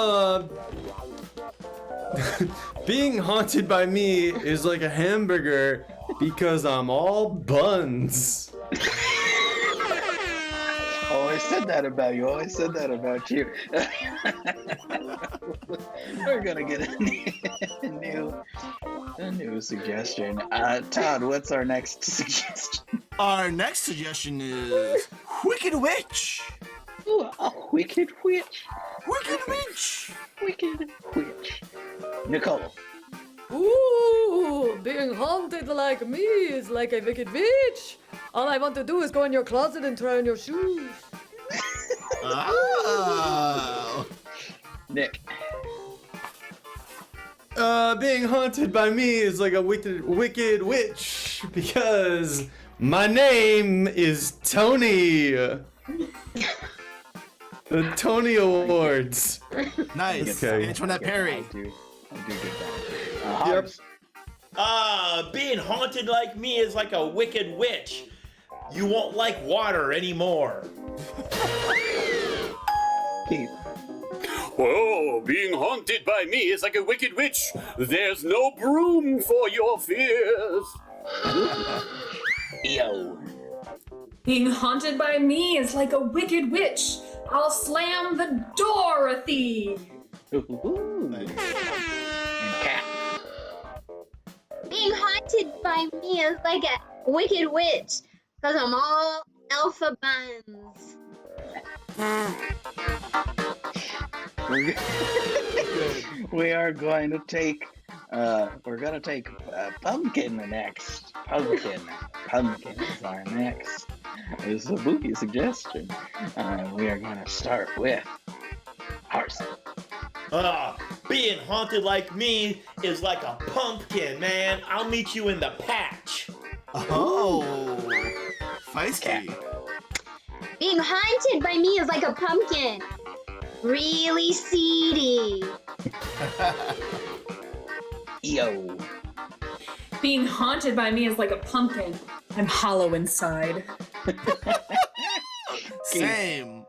S1: Being haunted by me is like a hamburger because I'm all buns.
S7: Always said that about you. Always said that about you. We're gonna get a new suggestion. Todd, what's our next suggestion?
S5: Our next suggestion is Wicked Witch.
S7: Ooh, a wicked witch.
S5: Wicked Witch.
S7: Wicked witch. Nicole.
S2: Ooh, being haunted like me is like a wicked witch. All I want to do is go in your closet and try on your shoes.
S5: Oh.
S7: Nick.
S1: Being haunted by me is like a wicked witch because my name is Tony. The Tony Awards.
S5: Nice.
S1: Okay.
S5: Antoinette Perry.
S7: I do get that.
S1: Yep.
S9: Being haunted like me is like a wicked witch. You won't like water anymore.
S7: Keith.
S8: Oh, being haunted by me is like a wicked witch. There's no broom for your fears.
S7: Yo.
S3: Being haunted by me is like a wicked witch. I'll slam the Dorothy.
S7: Ooh. And Cat.
S4: Being haunted by me is like a wicked witch because I'm all alpha buns.
S7: We are going to take pumpkin next. Pumpkin is our next. This is a spooky suggestion. We are going to start with Hars.
S9: Being haunted like me is like a pumpkin, man. I'll meet you in the patch.
S5: Oh. Feisty.
S4: Being haunted by me is like a pumpkin. Really seedy.
S7: Yo.
S3: Being haunted by me is like a pumpkin. I'm hollow inside.
S5: Same.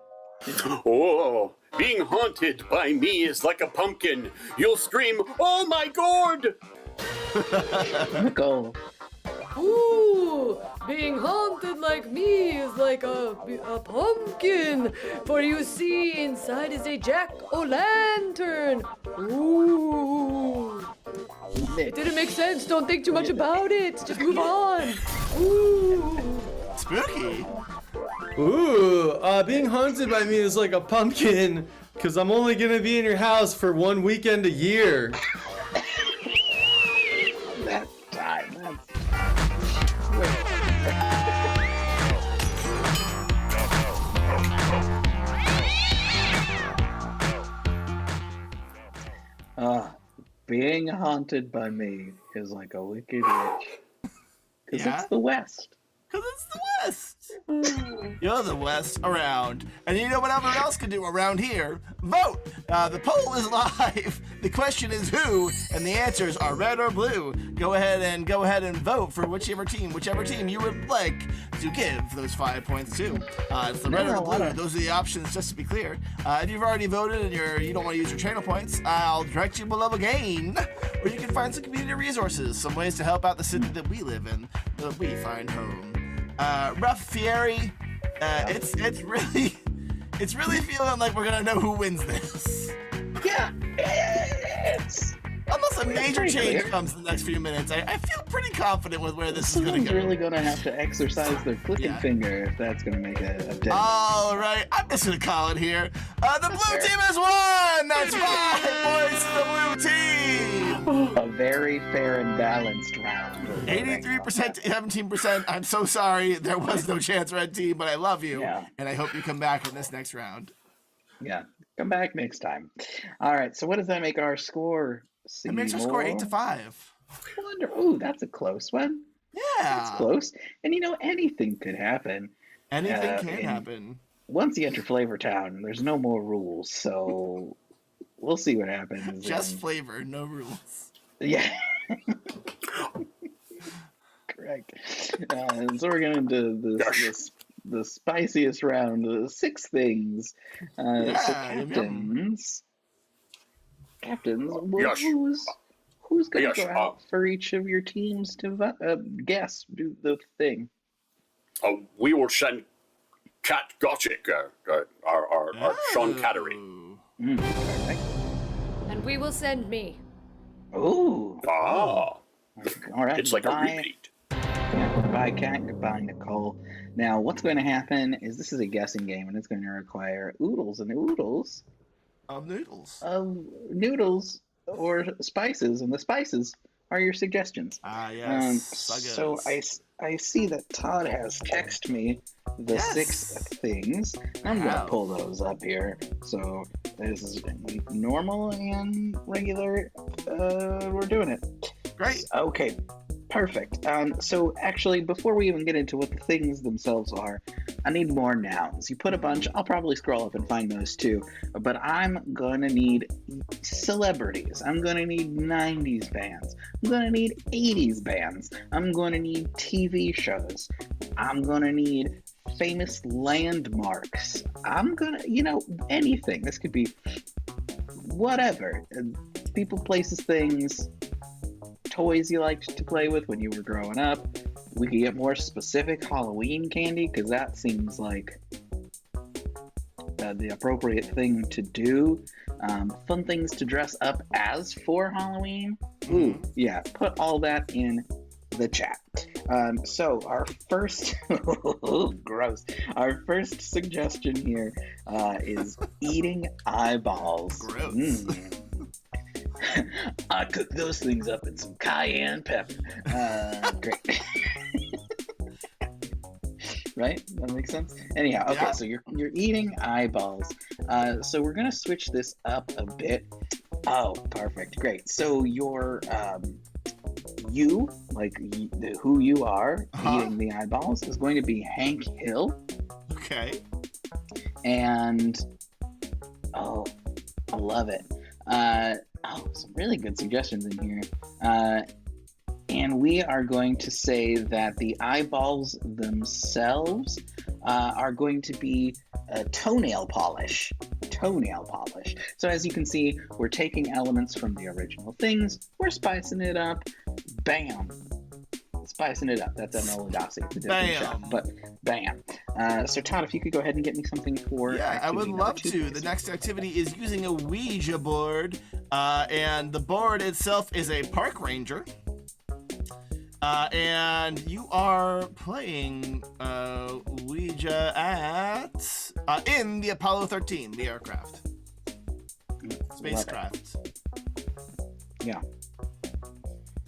S8: Oh, being haunted by me is like a pumpkin. You'll scream, oh my gourd!
S7: Nicole.
S2: Ooh, being haunted like me is like a pumpkin. For you see, inside is a jack-o'-lantern. Ooh. It didn't make sense. Don't think too much about it. Just move on. Ooh.
S5: Spooky.
S1: Ooh, being haunted by me is like a pumpkin, because I'm only gonna be in your house for 1 weekend a year.
S7: That time. Being haunted by me is like a wicked witch. Because it's the West.
S5: Because it's the West. You're the West around. And you know what everyone else can do around here? Vote! The poll is live. The question is who, and the answers are red or blue. Go ahead and vote for whichever team you would like to give those 5 points to. It's the red or the blue. Those are the options, just to be clear. If you've already voted and you don't want to use your channel points, I'll direct you below again, where you can find some community resources, some ways to help out the city that we live in, that we find home. Rough Fieri, it's really feeling like we're gonna know who wins this.
S7: Yeah, it's
S5: unless a major change comes in the next few minutes, I feel pretty confident with where this is gonna go.
S7: Someone's really gonna have to exercise their clicking finger if that's gonna make a dent.
S5: All right, I'm just gonna call it here. The blue team has won. That's 5 points to the blue team.
S7: A very fair and balanced round.
S5: 83% to 17%. I'm so sorry. There was no chance, red team, but I love you.
S7: Yeah.
S5: And I hope you come back in this next round.
S7: Yeah, come back next time. All right, so what does that make our score?
S5: It makes our score 8-5.
S7: Wonderful. Ooh, that's a close one.
S5: Yeah.
S7: That's close. And anything could happen.
S5: Anything can happen.
S7: Once you enter Flavor Town, there's no more rules, so we'll see what happens.
S5: Just flavor, no rules.
S7: Yeah. Correct. So we're going to the spiciest round, 6 things. So captains, who's going to go out for each of your teams to do the thing?
S8: We will send Cat Gotchick, our Sean Cattery.
S2: And we will send me.
S7: Ooh.
S8: All
S7: right.
S8: It's like a repeat.
S7: Goodbye, Cat. Goodbye, Nicole. Now, what's going to happen is this is a guessing game, and it's going to require oodles and oodles
S5: of noodles.
S7: Of noodles or spices, and the spices are your suggestions.
S5: Yes.
S7: So I see that Todd has texted me the 6 things. I'm going to pull those up here. So this is normal and regular. We're doing it.
S5: Great.
S7: Okay. Perfect. So actually, before we even get into what the things themselves are, I need more nouns. You put a bunch, I'll probably scroll up and find those too, but I'm gonna need celebrities. I'm gonna need 90s bands. I'm gonna need 80s bands. I'm gonna need TV shows. I'm gonna need famous landmarks. I'm gonna, anything. This could be whatever. People, places, things. Toys you liked to play with when you were growing up. We could get more specific. Halloween candy, because that seems like the appropriate thing to do. Fun things to dress up as for Halloween. Ooh, yeah, put all that in the chat. So our first, gross. Our first suggestion here is eating eyeballs.
S5: Gross.
S7: I cook those things up in some cayenne pepper. Great. Right? That makes sense? Anyhow, okay, so you're eating eyeballs. So we're going to switch this up a bit. Oh, perfect. Great. So your you, who you are eating the eyeballs, is going to be Hank Hill.
S5: Okay.
S7: And, I love it. Some really good suggestions in here. And we are going to say that the eyeballs themselves are going to be toenail polish. Toenail polish. So as you can see, we're taking elements from the original things, we're spicing it up. Bam! spicing it up. That's an old Aussie. It's a different shot, but bam. So Todd, if you could go ahead and get me something for
S5: Yeah, I would
S7: activity number
S5: love
S7: 2,
S5: to.
S7: please.
S5: The next activity is using a Ouija board, and the board itself is a park ranger. And you are playing Ouija in the Apollo 13, the aircraft. Spacecraft.
S7: Yeah.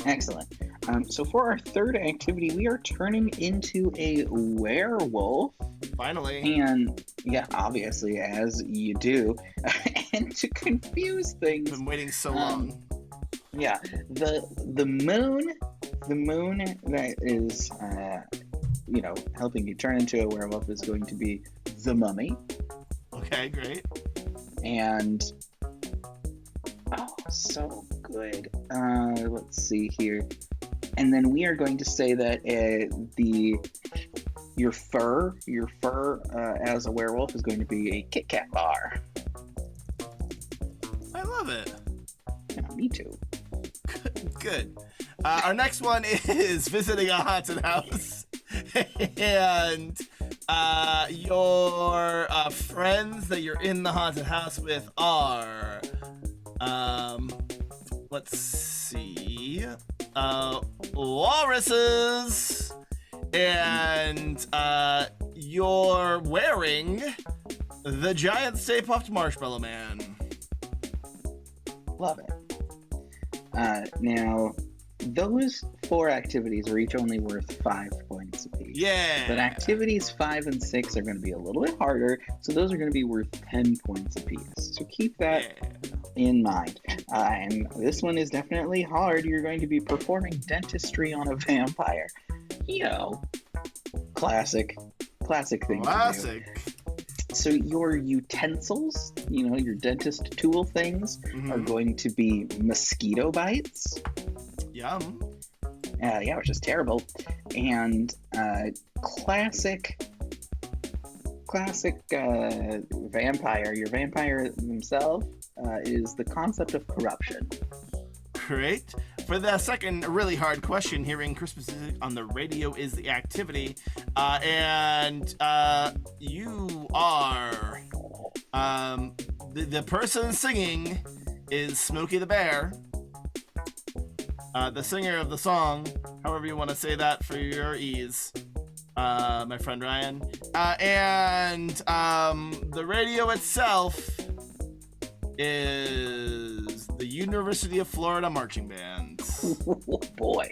S7: Excellent. So for our third activity, we are turning into a werewolf.
S5: Finally.
S7: And yeah, obviously, as you do. And to confuse things.
S5: Been waiting so long.
S7: Yeah, the moon that is helping you turn into a werewolf is going to be the mummy.
S5: Okay, great.
S7: And so good. Let's see here. And then we are going to say that your fur as a werewolf is going to be a Kit Kat bar.
S5: I love it.
S7: Yeah, me too.
S5: Good. Our next one is visiting a haunted house. And your friends that you're in the haunted house with are, let's see, walruses. And you're wearing the giant Stay Puft Marshmallow Man.
S7: Love it. Now, those 4 activities are each only worth 5 points apiece.
S5: Yeah.
S7: But activities 5 and 6 are going to be a little bit harder, so those are going to be worth 10 points apiece. So keep that in mind. And this one is definitely hard. You're going to be performing dentistry on a vampire. Classic thing to do. So your utensils, your dentist tool things, are going to be mosquito bites.
S5: Yum.
S7: Which is terrible. And classic vampire. Your vampire themselves is the concept of corruption.
S5: Great. For the second really hard question, hearing Christmas music on the radio is the activity. And you are... the person singing is Smokey the Bear. The singer of the song, however you want to say that for your ease, my friend Ryan. And the radio itself is the University of Florida Marching Band.
S7: Oh, boy.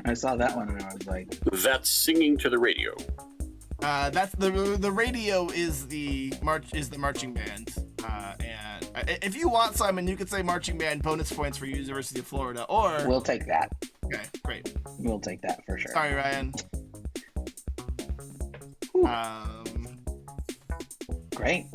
S7: I saw that one and I was like...
S8: That's singing to the radio.
S5: That's the radio is the marching band. And if you want, Simon, you could say marching band bonus points for University of Florida, or
S7: We'll take that.
S5: Okay, great.
S7: We'll take that for sure.
S5: Sorry, Ryan.
S7: Great.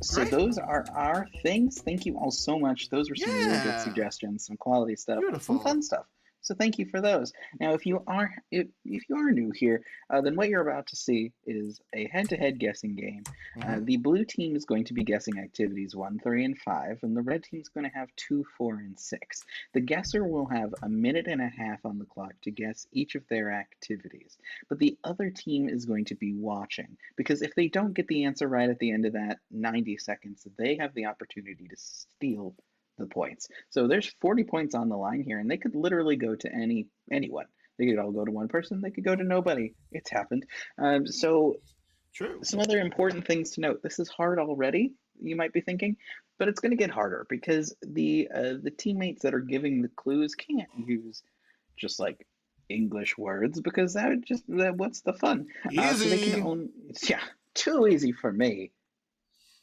S7: So
S5: Great.
S7: Those are our things. Thank you all so much. Those were some really
S5: Yeah.
S7: good suggestions, some quality stuff,
S5: Beautiful.
S7: some fun stuff. So thank you for those. Now, if you are new here, then what you're about to see is a head-to-head guessing game. The blue team is going to be guessing activities 1, 3, and 5, and the red team is going to have 2, 4, and 6. The guesser will have a minute and a half on the clock to guess each of their activities, but the other team is going to be watching, because if they don't get the answer right at the end of that 90 seconds, they have the opportunity to steal the points. So there's 40 points on the line here, and they could literally go to anyone. They could all go to one person. They could go to nobody. It's happened. So
S5: True.
S7: some other important things to note. This is hard already, you might be thinking, but it's going to get harder because the teammates that are giving the clues can't use just like English words, because what's the fun? So they can too easy for me.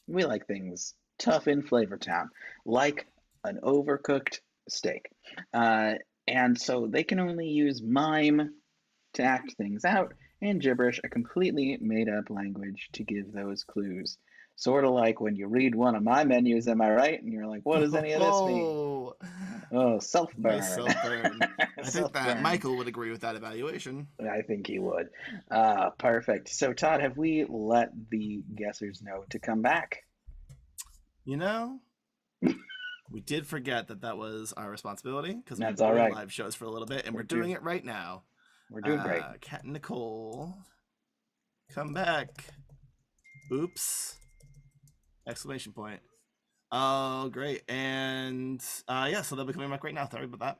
S7: We like things tough in Flavortown, like an overcooked steak. And so they can only use mime to act things out, and gibberish, a completely made-up language, to give those clues. Sort of like when you read one of my menus, am I right? And you're like, what does any of this mean? Oh, self-burn.
S5: Nice self-burn. I think that Michael would agree with that evaluation.
S7: I think he would. Perfect. So, Todd, have we let the guessers know to come back?
S5: You know, we did forget that was our responsibility because we
S7: That's
S5: were
S7: all
S5: doing
S7: right.
S5: live shows for a little bit, and we're doing it right now.
S7: We're doing great.
S5: Kat and Nicole, come back. Oops! Exclamation point. Oh, great. And yeah, so they'll be coming back right now. Sorry about that.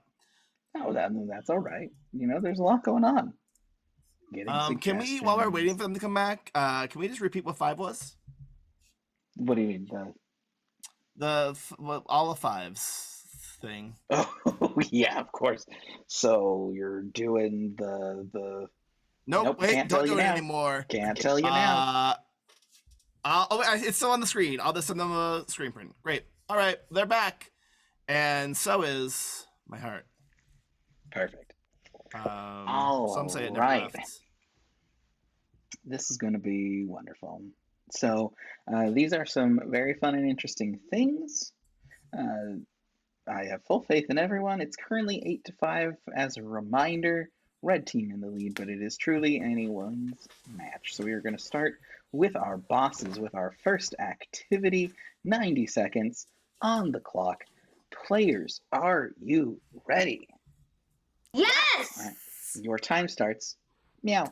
S7: Oh, that's all right. You know, there's a lot going on.
S5: Can we, while we're waiting for them to come back, can we just repeat what 5 was?
S7: What do you mean?
S5: All the 5s thing.
S7: Oh, yeah, of course. So you're doing the.
S5: Nope, wait,
S7: can't
S5: don't
S7: tell
S5: do
S7: you
S5: it
S7: now.
S5: anymore.
S7: Can't tell you now.
S5: It's still on the screen. I'll just send them a screen print. Great. All right, they're back. And so is my heart.
S7: Perfect.
S5: Some say it never
S7: right.
S5: left.
S7: This is going to be wonderful. So these are some very fun and interesting things. I have full faith in everyone. It's currently 8-5 as a reminder. Red team in the lead, but it is truly anyone's match. So we are going to start with our bosses with our first activity. 90 seconds on the clock. Players, are you ready?
S4: Yes!
S7: All right. Your time starts. Meow.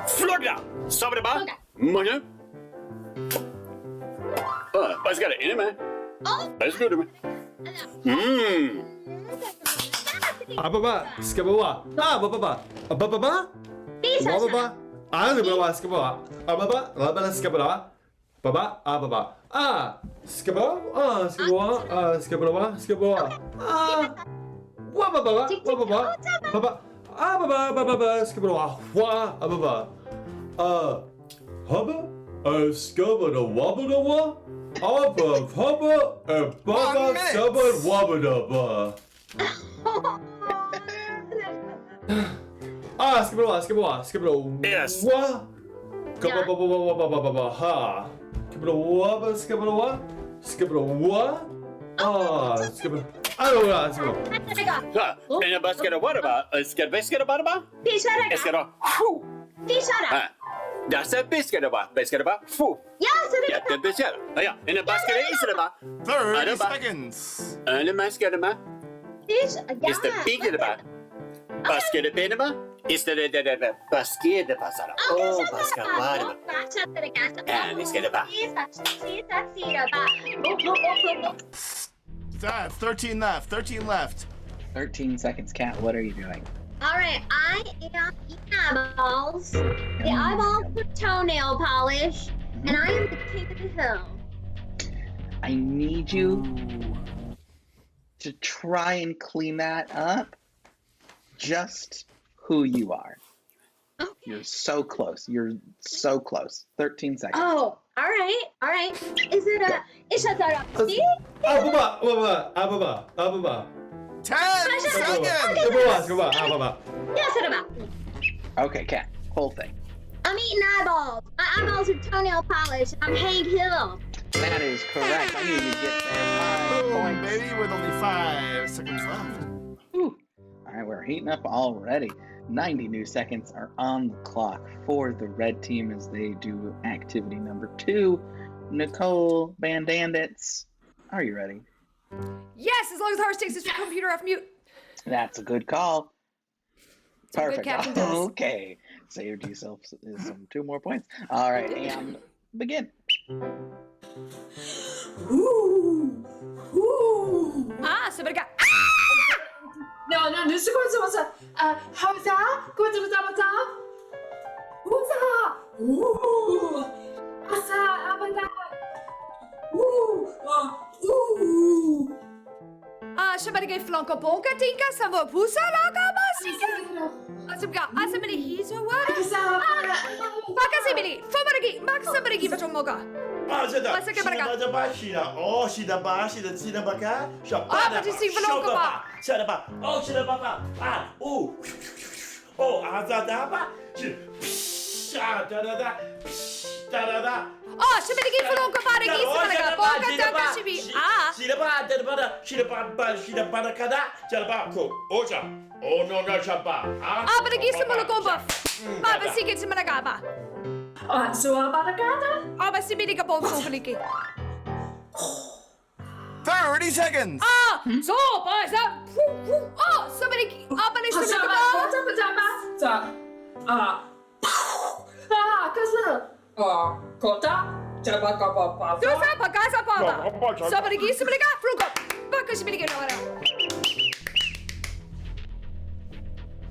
S8: Florida! Sababa! Mana! Vad ska det in med? Vad ska du med?
S1: Ababa, skabawa. Ababa. Ababa. Ababa. Ababa, skabawa. Ababa, labala skabala. Baba, ababa. Skaba, skabawa, skabawa, skabawa. Wababa, wababa. Baba. Ababa, baba, skabawa. Wa, ababa. Hubba, skabada, wabada, wa. Abba, hubba, baba, skabada, wabada, ba. Skibble.
S8: Yes.
S1: What? Ha. Skibble what? Skibble. I don't know.
S8: En basket of what about? A skid biscuit about? It's gonna. That's a biscuit about. Biscuit about. Foo. Yeah, the biscuit. Yeah, in a basket is it about?
S5: 30 seconds.
S8: And a basket about. It's the big about. Basket of pinaba? Is the basket of pasara? Oh, basket what? And it's gonna
S5: That's 13 left. 13 left.
S7: 13 seconds, Kat. What are you doing?
S4: Alright, I am eating eyeballs. The eyeballs with toenail polish, and I am the king of the hill.
S7: I need you to try and clean that up. Just who you are.
S4: Okay.
S7: You're so close. You're so close. 13 seconds.
S4: Oh, alright. Is it a Ishatarashi?
S1: Ababa.
S5: 10 seconds.
S4: Yes, it
S7: Okay, Kat. Whole thing.
S4: I'm eating eyeballs. My eyeballs are toenail polish. I'm Hank Hill.
S7: That is correct. I knew you'd get there. 5
S5: Boom,
S7: points.
S5: baby, with only 5 seconds left.
S7: Whew. All right, we're heating up already. 90 new seconds are on the clock for the red team as they do activity number 2. Nicole, Bandandits, are you ready?
S2: Yes, as long as Horse takes his computer off mute.
S7: That's a good call.
S2: That's what a good
S7: Perfect.
S2: captain does.
S7: Okay. Saved yourself some 2 more points. All right, and begin.
S2: Somebody got.
S3: No, this is what's how's that? What's that? Ooh, asa,
S2: Somebody get flonka bonka tinka, some pusa laga masika. Somebody he's a what? Bakasimili, Fomaragi, Max somebody give it a moga.
S9: Shida baka.
S2: but you see Velocaba.
S9: Shadaba. Oh, Shidabaka. Oh, Azadaba. Da.
S2: Somebody give flonka baragi, somebody got bonka tanka shibi.
S9: Oh, no, Shaba.
S2: But I give some mologomba. Baba Sigit some Managaba.
S3: so about a gata?
S2: But somebody got both company.
S5: 30 seconds.
S2: So, boys, somebody,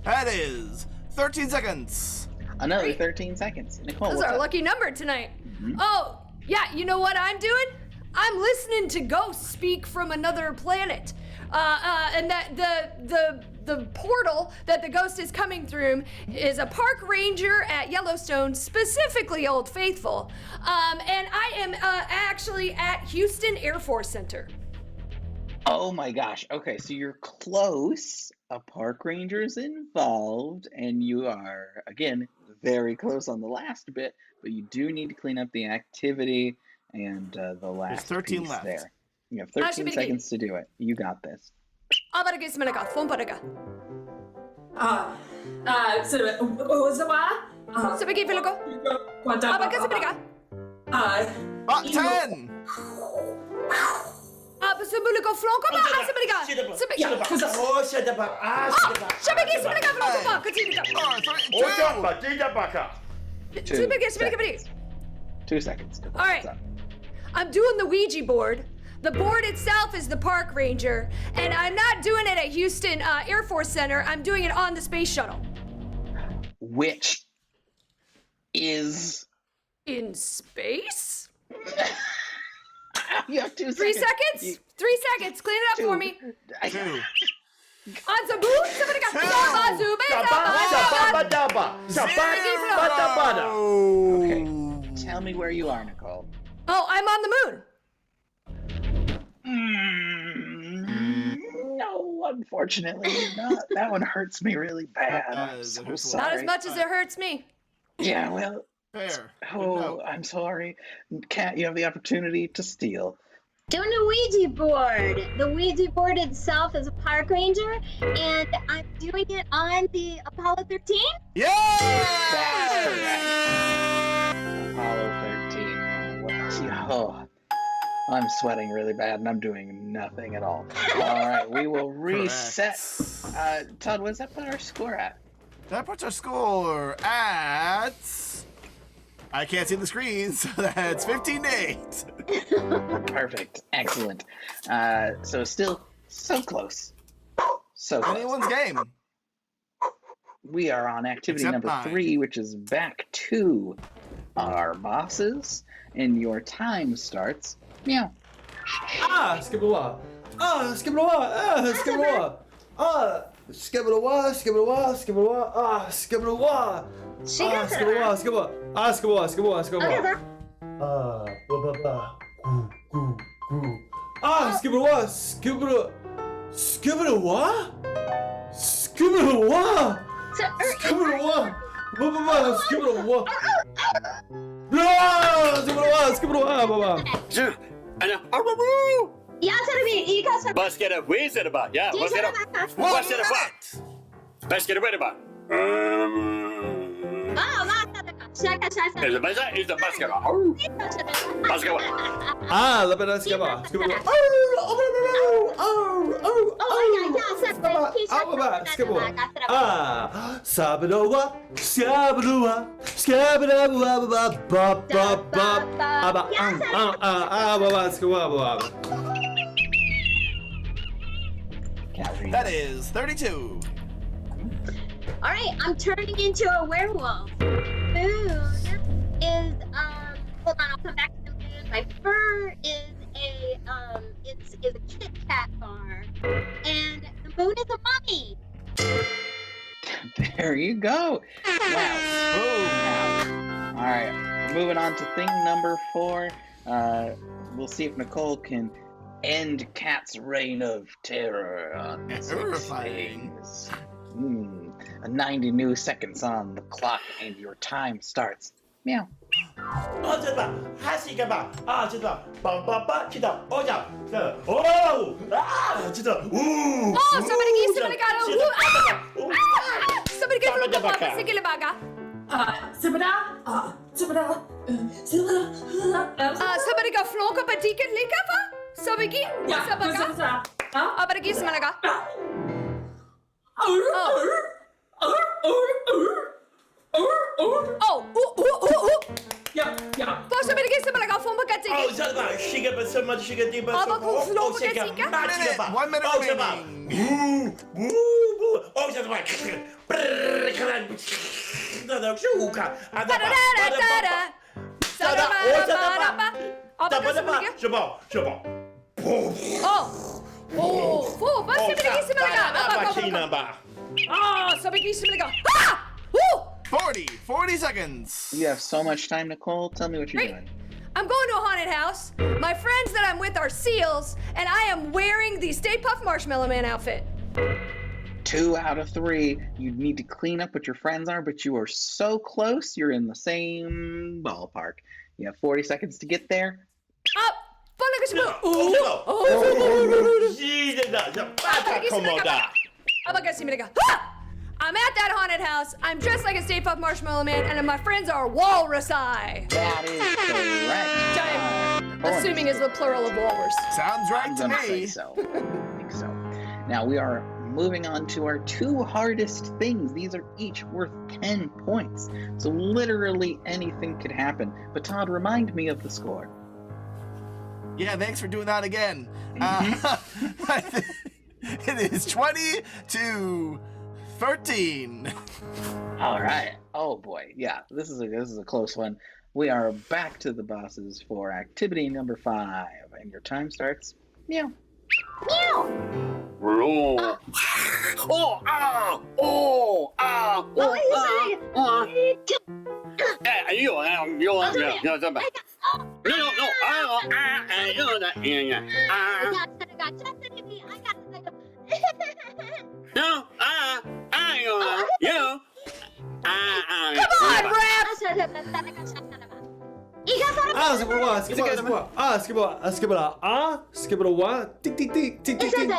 S5: That is 13 seconds.
S7: Another 13 seconds. Nicole,
S2: This is
S7: what's
S2: our
S7: up?
S2: lucky number tonight. Oh, yeah, you know what I'm doing? I'm listening to ghosts speak from another planet. And that the portal that the ghost is coming through is a park ranger at Yellowstone, specifically Old Faithful. And I am actually at Houston Air Force Center.
S7: Oh my gosh. Okay, so you're close. A park ranger's involved, and you are, again, very close on the last bit, but you do need to clean up the activity and the last
S5: 13
S7: piece
S5: left.
S7: there. You have 13 seconds to do it. You got this.
S5: About 10.
S7: Two seconds.
S2: All right. I'm doing the Ouija board. The board itself is the park ranger, and I'm not doing it at Houston Air Force Center. I'm doing it on the space shuttle.
S7: Which is
S2: In space?
S7: you have 2 seconds.
S2: 3 seconds? 3 seconds. Clean it up for me.
S5: 2.
S2: On the boot, somebody got
S7: Okay. Tell me where you are, Nicole.
S2: Oh, I'm on the moon.
S7: No, unfortunately not. That one hurts me really bad. I'm so
S5: hurts a lot.
S7: sorry.
S2: Not as much as it hurts me.
S7: Yeah, well,
S5: Fair.
S7: oh, I'm sorry. Cat, you have the opportunity to steal.
S4: Doing a Ouija board. The Ouija board itself is a park ranger, and I'm doing it on the Apollo 13.
S5: Yeah!
S7: That's correct. Apollo 13. Oh, I'm sweating really bad, and I'm doing nothing at all. All right, we will reset. Todd, what's that put our score at?
S5: That puts our score at... I can't see the screen, so that's 15-8.
S7: Perfect. Excellent. So still so close. So close.
S5: Anyone's game.
S7: We are on activity
S5: Except
S7: number
S5: mine.
S7: 3, which is back to our bosses, and your time starts. Meow.
S1: Skibble-wah. Skibble-wah. Skibble-wah. Skibble-wah. Skibble-wah. Skibble-wah. Skibble-wah.
S4: She got that.
S1: Skibble-wah. Skibble-wah. Skibble-wah. Skibble-wah.
S4: Okay,
S1: Skibble-wah.
S4: sir.
S1: Skibble-wah. Skibble-wah. Skibble-wah. Skibble-wah. Skibble-wah. Skibble-wah. No! Skibble-wah. Skibble-wah.
S4: Ja, Sarami, ika sa...
S8: Vad ska det visa det bara? Ja, vad ska det... Vad ska det vara? Vad ska det vara bara?
S4: Shaka, shaka.
S8: Is it vad ska det vara? Vad ska det vara?
S1: Labada skibba. Skibba. Sabadowa. Skabadowa. Skabadawa.
S5: That is 32.
S4: All right, I'm turning into a werewolf. Moon is hold on, I'll come back to the moon. My fur is a it's a Kit Kat bar, and the moon is a mummy.
S7: There you go. Wow. All right. Moving on to thing number 4. We'll see if Nicole can end Kat's reign of terror on these
S5: Terrifying.
S7: things. 90 new seconds on the clock, and your time starts. Meow.
S2: Oh, somebody got a somebody get a somebody got flonk up a ticket link up. So Sobiki?
S3: Yeah,
S2: Sabaka?
S3: huh?
S2: Abaragi Samanaga?
S3: Yeah.
S2: Posso Abaragi Samanaga for Makati?
S9: Oh, Zaba, Shiga, but so much Shiga, Diba,
S2: Aba kung flow
S9: oh, Shiga,
S2: magatika?
S9: Machiga,
S5: 1 minute
S9: oh, Zaba,
S5: remaining.
S9: woo, oh, Zaba,
S2: Oh, Sobiki Samanaga. Ah! Woo!
S5: 40 seconds.
S7: You have so much time, Nicole. Tell me what you're
S2: Great.
S7: doing.
S2: I'm going to a haunted house. My friends that I'm with are seals, and I am wearing the Stay Puft Marshmallow Man outfit.
S7: 2 out of 3. You need to clean up what your friends are, but you are so close. You're in the same ballpark. You have 40 seconds to get there.
S2: Up! I'm at that haunted house. I'm dressed like a Stay Puft Marshmallow Man, and my friends are Walrus-I.
S7: That is correct.
S2: I'm assuming is the plural of walrus.
S5: Sounds right
S7: I'm
S5: to
S7: gonna
S5: me.
S7: say so. I think so. Now we are moving on to our 2 hardest things. These are each worth 10 points. So literally anything could happen. But Todd, remind me of the score.
S5: Yeah, thanks for doing that again. It is 20-13.
S7: All right. Oh boy. Yeah, this is a close one. We are back to the bosses for activity number 5, and your time starts. Meow.
S4: Meow.
S8: Oh,
S1: Tick, tick, tick, tick, tick, tick.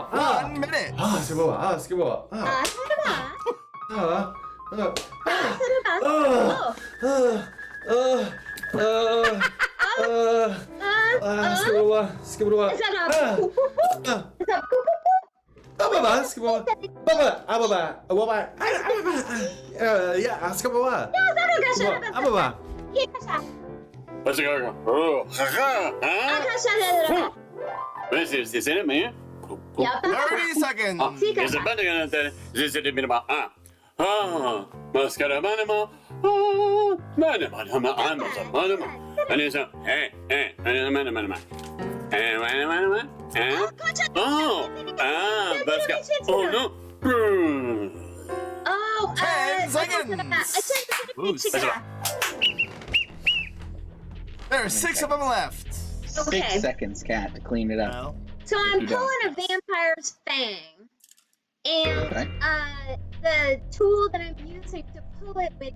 S5: 1 minute.
S8: Let's go. This is it, man.
S5: 30 seconds.
S8: Is it better than that? This is a bit about mascara manama. And it's a let's go. Oh no.
S5: 10 seconds. There are 6 of them left.
S7: 6 seconds, Cat, to clean it up.
S5: Well,
S4: So I'm pulling a vampire's fang, and the tool that I'm using to pull it with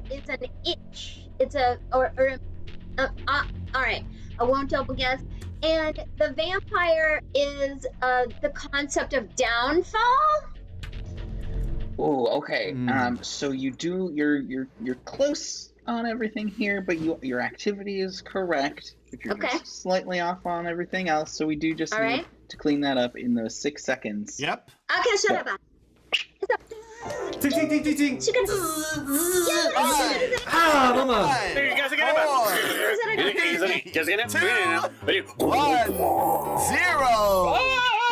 S4: is an itch. It's all right. I won't double guess. And the vampire is the concept of downfall.
S7: Oh, okay. So you're close on everything here, but your activity is correct. But you're just slightly off on everything else, so we do just need to clean that up in those 6 seconds.
S5: Yep.
S4: Okay, shut up.
S1: Tick, tick, tick, tick, tick. Mama.
S5: 1, 0.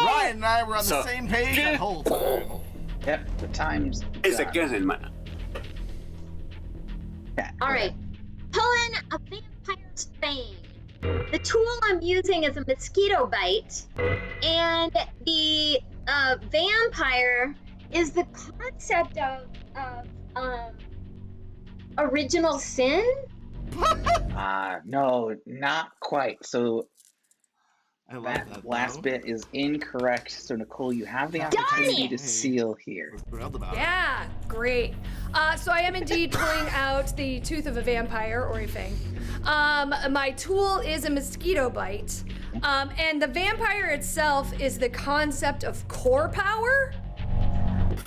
S5: Ryan and I were on the same page that whole time.
S7: Yep, the time's
S8: It's
S7: done.
S8: again, man.
S4: All right, pulling a vampire's fang. The tool I'm using is a mosquito bite, and the vampire is the concept of original sin.
S7: No, not quite. So
S5: I love
S7: that last bit is incorrect. So Nicole, you have the
S4: Darn
S7: opportunity
S4: it!
S7: to seal here.
S5: Thrilled about it.
S2: Yeah, great. So I am indeed pulling out the tooth of a vampire or a fang. My tool is a mosquito bite. And the vampire itself is the concept of core power.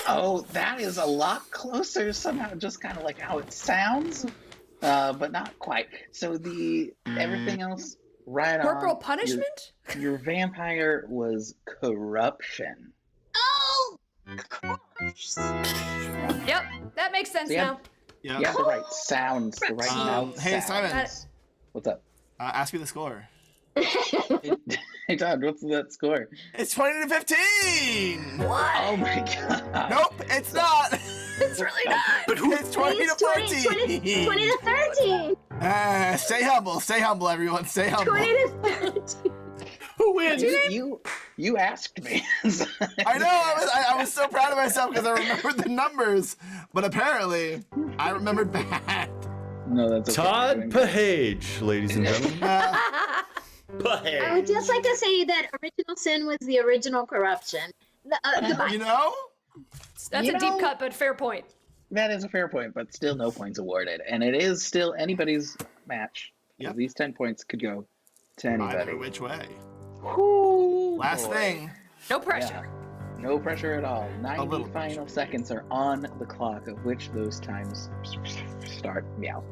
S7: Oh, that is a lot closer somehow, just kind of like how it sounds, but not quite. So everything else right on.
S2: Corporal punishment?
S7: Your vampire was corruption.
S4: Oh, of course.
S2: Yep, that makes sense
S7: So, yeah.
S2: now.
S5: Yeah.
S7: You have the right sounds, the right mouth
S5: Hey,
S7: sounds.
S5: Simon.
S7: What's up?
S5: Ask me the score.
S7: Hey, Todd, what's that score?
S5: It's 20-15.
S2: What?
S7: Oh my god.
S5: Nope, it's not.
S2: It's really not.
S8: But who?
S5: It's 20-14.
S4: 20 to 13.
S5: Stay humble, everyone. Stay humble.
S4: 20 to 13.
S8: Who wins?
S7: You asked me.
S5: I know. I was so proud of myself because I remembered the numbers, but apparently I remembered bad.
S7: No, that's okay.
S1: Todd Pahage, ladies and gentlemen.
S4: I would just like to say that original sin was the original corruption. Goodbye.
S5: You know?
S2: That's a deep cut, but fair point.
S7: That is a fair point, but still no points awarded. And it is still anybody's match.
S5: Yep.
S7: These 10 points could go to
S5: Either
S7: anybody.
S5: which way.
S7: Ooh,
S5: Last
S7: boy.
S5: thing.
S2: No pressure.
S7: No pressure at all.
S5: little
S7: 90 final seconds are on the clock, of which those times start meow.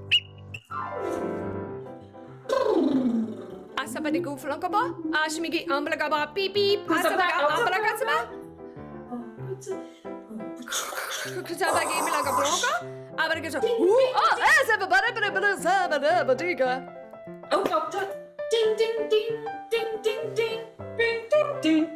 S2: Asabadi go flokaba. Ashmigi umblagaba beep beep. Asabaga umblagaba. Kutabagi milaga blonga. Abaraga. Oh, asabada badiga.
S3: Oh, ding, ding, ding, ding, ding, ding, ding, ding, ding.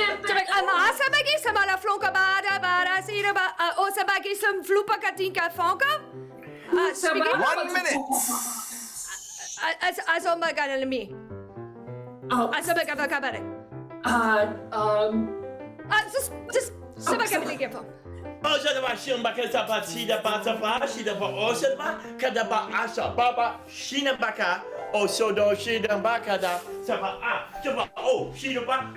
S2: Asabagi samala flonka bada bada sira ba. Osabagi some flupa katinka fonka.
S5: 1 minute.
S2: Asombaga me.
S3: Oh,
S2: Asabaga kabare. Just sabaga biligefo.
S9: Ojadaba Shimbaka Sapa Sida Basapa, Shidaba Oshadba, Kadaba Asha Baba, Shinabaka, Osodo Shidabakada, Sapa Ah, Jaba O, Shidaba,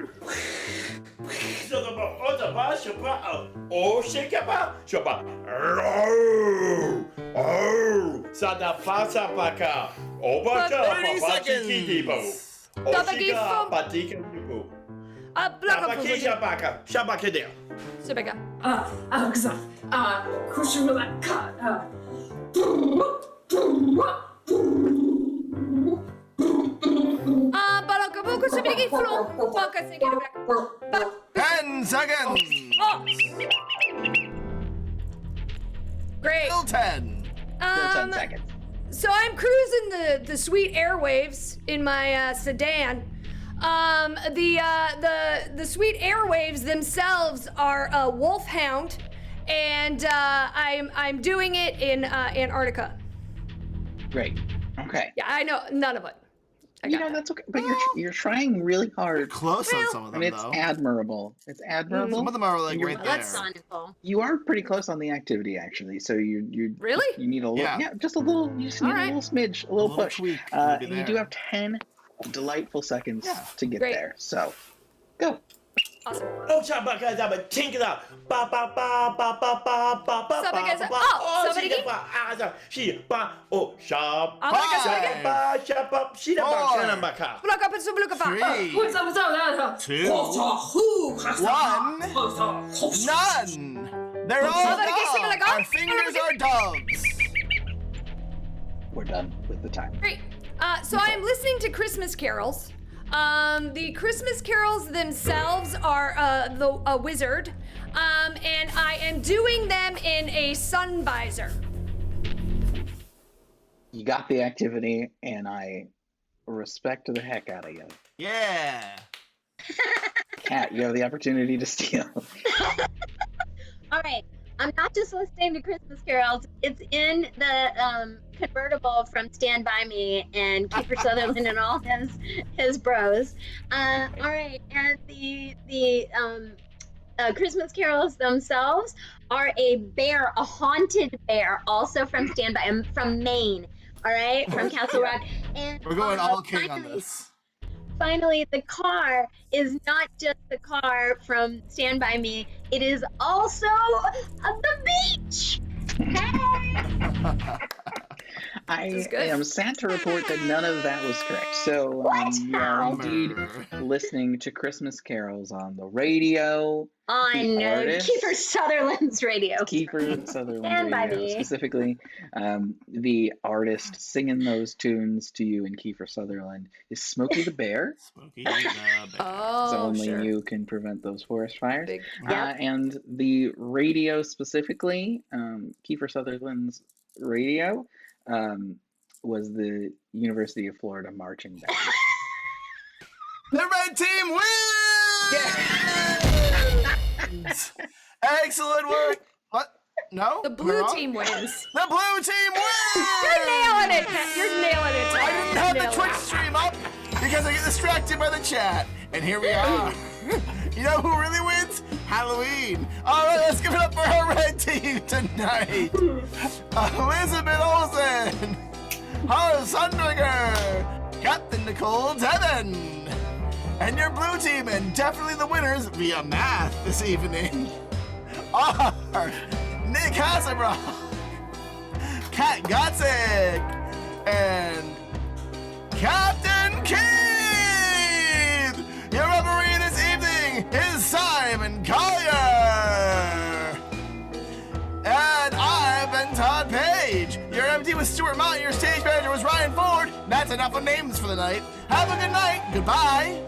S9: Sodaba Otaba, Shapa, O Shakaba, Shapa, Oh, Sadapasa Paka, Obaka,
S5: 30
S9: Papachiki Debo, Oshika, Patika Debo, Tabakisha Baka, Shabakadea.
S2: Sabaga. Balacabuco sabigi flon. Boca singing back.
S5: 10 seconds.
S2: Oh. Great.
S5: Still 10.
S7: Still 10 seconds.
S2: So I'm cruising the sweet airwaves in my sedan. The sweet airwaves themselves are a wolfhound, and I'm doing it in Antarctica.
S7: Great. Okay.
S2: Yeah, I know none of it.
S7: You know, that's okay. But you're trying really hard.
S5: Close on some of them,
S7: And it's
S5: though.
S7: admirable. It's admirable.
S5: Some of them are like right there.
S4: That's wonderful.
S7: You are pretty close on the activity, actually. So you
S2: Really?
S7: You need a little,
S5: Yeah.
S7: just a little. You just need
S2: All right.
S7: a little smidge, a little
S5: little
S7: push.
S5: tweak, you'll be
S7: And you do
S5: there.
S7: have 10 delightful seconds to get
S2: Great.
S7: there. So, go.
S2: Awesome.
S9: Oh, Chabaka Zaba, tink it out. Ba ba ba ba ba ba ba ba
S2: Somebody
S9: ba
S2: gets-
S9: ba.
S2: oh, somebody
S9: she
S2: get-
S9: ba ah she ba oh shab.
S2: I'm gonna go
S5: Five.
S2: again.
S9: Ba shaba she da ba
S5: Four.
S9: kana baka.
S2: Look up and some look up.
S5: 3, 2, 1, none. They're all
S2: Somebody get some
S5: gone.
S2: like, oh,
S5: Our fingers are doves.
S7: We're done with the time.
S2: Great. So I am listening to Christmas carols. The Christmas carols themselves are a wizard, and I am doing them in a sun visor.
S7: You got the activity, and I respect the heck out of you.
S5: Yeah.
S7: Kat, you have the opportunity to steal.
S4: All right. I'm not just listening to Christmas carols. It's in the convertible from Stand By Me and Kiefer Sutherland and all his bros. All right, and the Christmas carols themselves are a bear, a haunted bear, also from Stand By, from Maine. All right, from Castle Rock. And
S5: We're going all king on
S4: finally-
S5: this.
S4: Finally, the car is not just the car from Stand By Me. It is also the beach. Hey!
S7: I
S2: is good.
S7: am sad to report that none of that was correct. So you are indeed listening to Christmas carols on the radio.
S4: On
S7: artist-
S4: Kiefer Sutherland's radio.
S7: Kiefer Sutherland
S4: Stand by
S7: radio,
S4: me.
S7: specifically. The artist singing those tunes to you in Kiefer Sutherland is Smokey the Bear.
S5: Smokey the Bear.
S2: Oh,
S7: So only
S2: sure.
S7: you can prevent those forest fires.
S2: Big.
S7: And the radio specifically, Kiefer Sutherland's radio, was the University of Florida marching band.
S5: The red team wins! Excellent work. What? No?
S2: The
S5: Am I
S2: blue
S5: wrong?
S2: team wins.
S5: The blue team wins!
S2: You're nailing it, Pat. You're nailing it.
S5: I didn't have the
S2: Nailed it.
S5: Twitch stream up because I get distracted by the chat. And here we are. You know who really wins? Halloween. All right, let's give it up for our red team tonight. Elizabeth Olsen, Hans Sundringer, Captain Nicole Tevin. And your blue team, and definitely the winners via math this evening, are Nick Hasselbrock, Kat Gotzik, and Captain Keith! Your referee this evening is Simon Collier! And I've been Todd Page. Your MD was Stuart Mott, your stage manager was Ryan Ford. That's enough of names for the night. Have a good night. Goodbye.